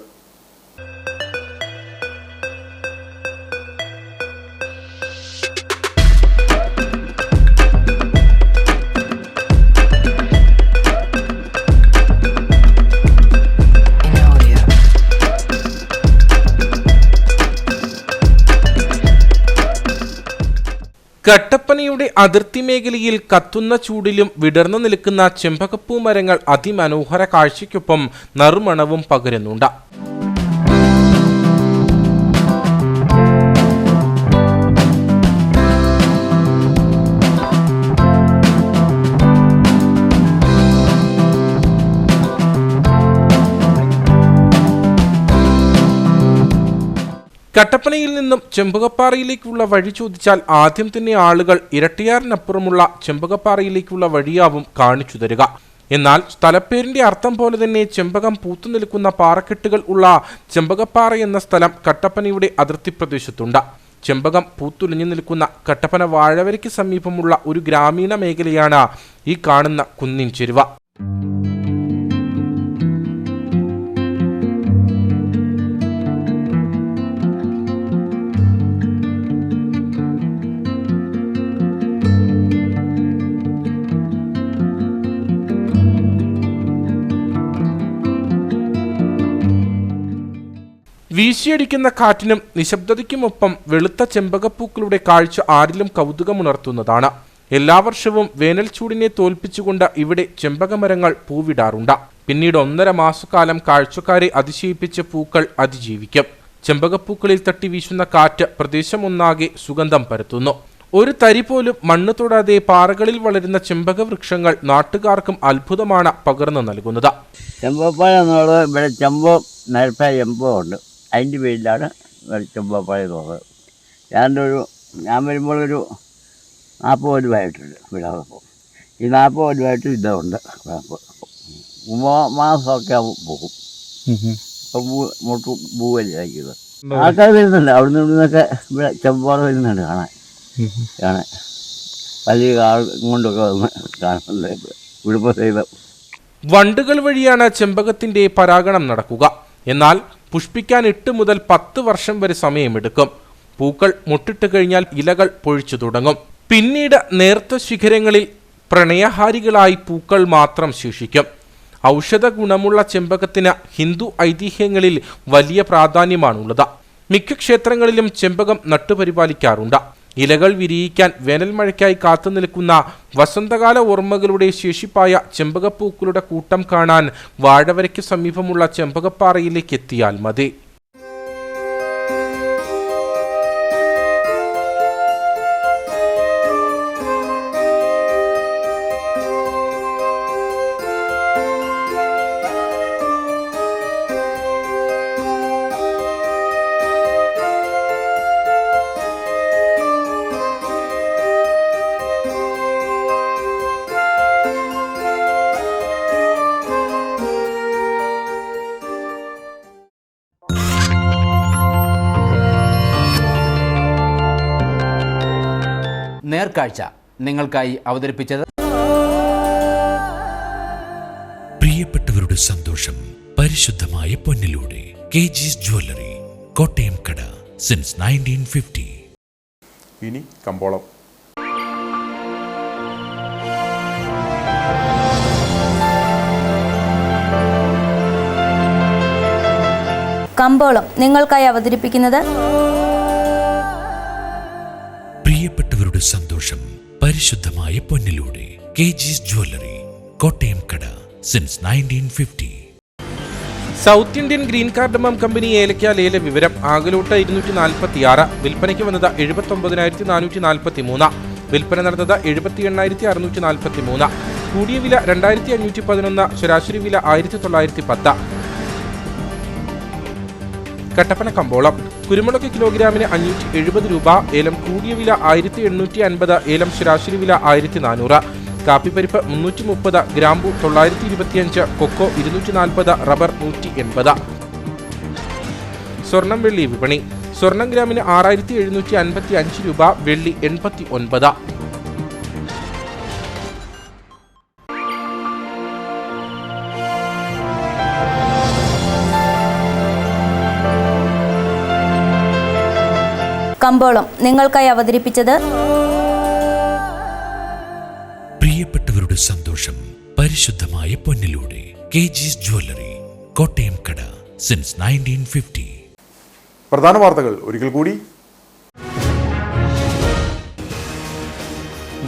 കട്ടപ്പനയുടെ അതിർത്തി മേഖലയിൽ കത്തുന്ന ചൂടിലും വിടർന്നു നിൽക്കുന്ന ചെമ്പകപ്പൂ മരങ്ങൾ അതിമനോഹര കാഴ്ചയ്ക്കൊപ്പം നറുമണവും പകരുന്നുണ്ട്. കട്ടപ്പനയിൽ നിന്നും ചെമ്പകപ്പാറയിലേക്കുള്ള വഴി ചോദിച്ചാൽ ആദ്യം തന്നെ ആളുകൾ ഇരട്ടിയാറിനപ്പുറമുള്ള ചെമ്പകപ്പാറയിലേക്കുള്ള വഴിയാവും കാണിച്ചു തരിക. എന്നാൽ സ്ഥലപ്പേരിന്റെ അർത്ഥം പോലെ തന്നെ ചെമ്പകം പൂത്തുനിൽക്കുന്ന പാറക്കെട്ടുകൾ ഉള്ള ചെമ്പകപ്പാറ എന്ന സ്ഥലം കട്ടപ്പനയുടെ അതിർത്തി പ്രദേശത്തുണ്ട്. ചെമ്പകം പൂത്തുലഞ്ഞു നിൽക്കുന്ന കട്ടപ്പന വാഴവരയ്ക്ക് സമീപമുള്ള ഒരു ഗ്രാമീണ മേഖലയാണ് ഈ കാണുന്ന കുന്നിൻ ചെരുവ. വീശിയടിക്കുന്ന കാറ്റിനും നിശബ്ദതയ്ക്കുമൊപ്പം വെളുത്ത ചെമ്പകപ്പൂക്കളുടെ കാഴ്ച ആരിലും കൗതുകമുണർത്തുന്നതാണ്. എല്ലാ വർഷവും വേനൽ ചൂടിനെ തോൽപ്പിച്ചുകൊണ്ട് ഇവിടെ ചെമ്പകമരങ്ങൾ പൂവിടാറുണ്ട്. പിന്നീട് 1.5 മാസക്കാലം കാഴ്ചക്കാരെ അതിശയിപ്പിച്ച പൂക്കൾ അതിജീവിക്കും. ചെമ്പകപ്പൂക്കളിൽ തട്ടി വീശുന്ന കാറ്റ് പ്രദേശമൊന്നാകെ സുഗന്ധം പരത്തുന്നു. ഒരു തരി പോലും മണ്ണ് തൊടാതെ പാറകളിൽ വളരുന്ന ചെമ്പക വൃക്ഷങ്ങൾ നാട്ടുകാർക്കും അത്ഭുതമാണ് പകർന്നു നൽകുന്നത്. ചെമ്പകപ്പാറ എന്നുള്ളത് ഇവിടെ ചെമ്പം നേരത്തെ ചെമ്പമുണ്ട്, അതിൻ്റെ പേരിലാണ് ചെമ്പകപ്പാറ തോന്നുന്നത്. ഞാൻ വരുമ്പോഴൊരു 40 രൂപയായിട്ടുണ്ട് വിളവെടുപ്പ്. ഈ 40 രൂപയായിട്ട് ഇതുണ്ട് വിളവെടുപ്പ്. മാസമൊക്കെ പോകും. ഇപ്പം പൂവല്ലാക്കിയത് ആൾക്കാർ വരുന്നുണ്ട്. അവിടുന്ന് ഇവിടുന്നൊക്കെ ഇവിടെ ചെമ്പാറ വരുന്നുണ്ട് കാണാൻ വലിയ ആൾ കൊണ്ടൊക്കെ വന്ന് കാണുന്നുണ്ട്. വിടുപ്പ് ചെയ്ത വണ്ടുകൾ വഴിയാണ് ചെമ്പകത്തിന്റെ പരാഗണം നടക്കുക. എന്നാൽ പുഷ്പിക്കാൻ 8 മുതൽ 10 വർഷം വരെ സമയമെടുക്കും. പൂക്കൾ മുട്ടിട്ട് കഴിഞ്ഞാൽ ഇലകൾ പൊഴിച്ചു തുടങ്ങും. പിന്നീട് നേർത്ത ശിഖരങ്ങളിൽ പ്രണയഹാരികളായി പൂക്കൾ മാത്രം ശേഷിക്കും. ഔഷധ ഗുണമുള്ള ചെമ്പകത്തിന് ഹിന്ദു ഐതിഹ്യങ്ങളിൽ വലിയ പ്രാധാന്യമാണുള്ളത്. മിക്ക ക്ഷേത്രങ്ങളിലും ചെമ്പകം നട്ടുപരിപാലിക്കാറുണ്ട്. ഇലകൾ വിരിയിക്കാൻ വേനൽ മഴയ്ക്കായി കാത്തുനിൽക്കുന്ന വസന്തകാല ഓർമ്മകളുടെ ശേഷിപ്പായ ചെമ്പകപ്പൂക്കളുടെ കൂട്ടം കാണാൻ വാഴവരയ്ക്ക് സമീപമുള്ള ചെമ്പകപ്പാറയിലേക്ക് എത്തിയാൽ മതി. നേർക്കാഴ്ച നിങ്ങൾക്കായി അവതരിപ്പിച്ചത് പ്രിയപ്പെട്ടവരുടെ സന്തോഷം പരിശുദ്ധമായ പൊന്നിലൂടെ കെജിസ് ജ്വല്ലറി, കോട്ടയം കട, സിൻസ് 1950. ഇനി കമ്പോളം. കമ്പോളം നിങ്ങൾക്കായി അവതരിപ്പിക്കുന്നത് പ്രിയപ്പെട്ടവരുടെ സന്തോഷം പരിശുദ്ധമായ പൊന്നിലൂടെ കെജിസ് ജ്വല്ലറി, കോട്ടയം കട, since 1950. South Indian green cardamom company ഏലക്ക ലേല വിവരം. ആകലോട്ട് 246, വിൽപ്പനയ്ക്ക് വന്നത് 79,443, വിൽപ്പന നടന്നത് 78,643. കൂടിയ വില 2,511, ശരാശരി വില 1,910. കട്ടപ്പന കമ്പോളം. കുരുമുളക് കിലോഗ്രാമിന് 570 രൂപ, ഏലം കൂടിയ വില 1,850, ഏലം ശരാശരി വില 1,400. കാപ്പിപ്പരിപ്പ് 330, ഗ്രാമ്പു 925, കൊക്കോ 240, റബ്ബർ 180. സ്വർണം വെള്ളി വിപണി. സ്വർണം ഗ്രാമിന് 6,755 രൂപ, വെള്ളി 89. കമ്പോളം നിങ്ങൾക്കായി അവതരിപ്പിച്ചത് പ്രിയപ്പെട്ടവരുടെ സന്തോഷം പരിശുദ്ധമായ പൊന്നിലൂടെ കെജിസ് ജ്വല്ലറി, കോട്ടയം കട, സിൻസ് 1950. പ്രധാന വാർത്തകൾ ഒരിക്കൽ കൂടി.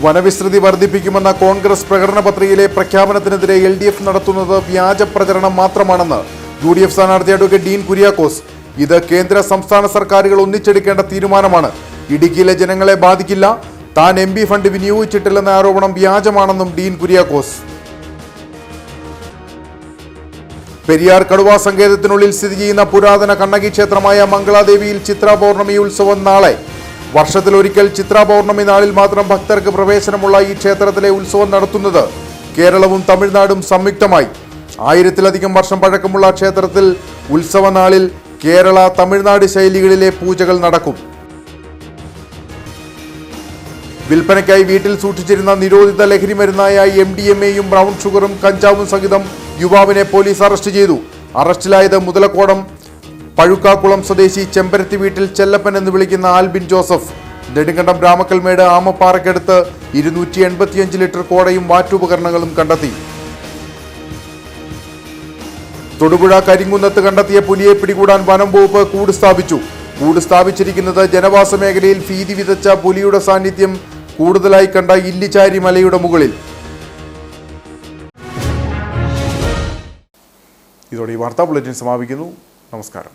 വനവിസ്തൃതി വർദ്ധിപ്പിക്കുമെന്ന കോൺഗ്രസ് പ്രകടന പത്രികയിലെ പ്രഖ്യാപനത്തിനെതിരെ LDF നടത്തുന്നത് വ്യാജ പ്രചരണം മാത്രമാണെന്ന് UDF സ്ഥാനാർത്ഥി അഡ്വക്കേറ്റ് ഡീൻ കുര്യാക്കോസ്. ഇത് കേന്ദ്ര സംസ്ഥാന സർക്കാരുകൾ ഒന്നിച്ചെടുക്കേണ്ട തീരുമാനമാണ്. ഇടുക്കിയിലെ ജനങ്ങളെ ബാധിക്കില്ല. താൻ MP ഫണ്ട് വിനിയോഗിച്ചിട്ടില്ലെന്ന ആരോപണം വ്യാജമാണെന്നും ഡീൻ കുര്യാക്കോസ്. പെരിയാർ കടുവാ സങ്കേതത്തിനുള്ളിൽ സ്ഥിതി ചെയ്യുന്ന പുരാതന കണ്ണകി ക്ഷേത്രമായ മംഗളാദേവിയിൽ ചിത്രാ പൗർണമി ഉത്സവം നാളെ. വർഷത്തിലൊരിക്കൽ ചിത്രാ പൗർണമി നാളിൽ മാത്രം ഭക്തർക്ക് പ്രവേശനമുള്ള ഈ ക്ഷേത്രത്തിലെ ഉത്സവം നടത്തുന്നത് കേരളവും തമിഴ്നാടും സംയുക്തമായി. 1000-ലധികം വർഷം പഴക്കമുള്ള ക്ഷേത്രത്തിൽ ഉത്സവ നാളിൽ കേരള തമിഴ്നാട് ശൈലികളിലെ പൂജകൾ നടക്കും. വിൽപ്പനയ്ക്കായി വീട്ടിൽ സൂക്ഷിച്ചിരുന്ന നിരോധിത ലഹരി മരുന്നായ MDMA-യും ബ്രൗൺ ഷുഗറും കഞ്ചാവും സഹിതം യുവാവിനെ പോലീസ് അറസ്റ്റ് ചെയ്തു. അറസ്റ്റിലായത് മുതലക്കോടം പഴുക്കാക്കുളം സ്വദേശി ചെമ്പരത്തി വീട്ടിൽ ചെല്ലപ്പൻ എന്ന് വിളിക്കുന്ന ആൽബിൻ ജോസഫ്. നെടുങ്കണ്ടം രാമക്കൽമേട് ആമപ്പാറയ്ക്കടുത്ത് 285 ലിറ്റർ കോടയും വാറ്റുപകരണങ്ങളും കണ്ടെത്തി. തൊടുപുഴ കരിങ്കുന്നത്ത് കണ്ടെത്തിയ പുലിയെ പിടികൂടാൻ വനം വകുപ്പ് കൂട് സ്ഥാപിച്ചു. കൂട് സ്ഥാപിച്ചിരിക്കുന്നത് ജനവാസ മേഖലയിൽ ഭീതി വിതച്ച പുലിയുടെ സാന്നിധ്യം കൂടുതലായി കണ്ട ഇല്ലിച്ചാരി മലയുടെ മുകളിൽ. ഇതോടെ ഈ വാർത്താ ബുള്ളറ്റിൻ സമാപിക്കുന്നു. നമസ്കാരം.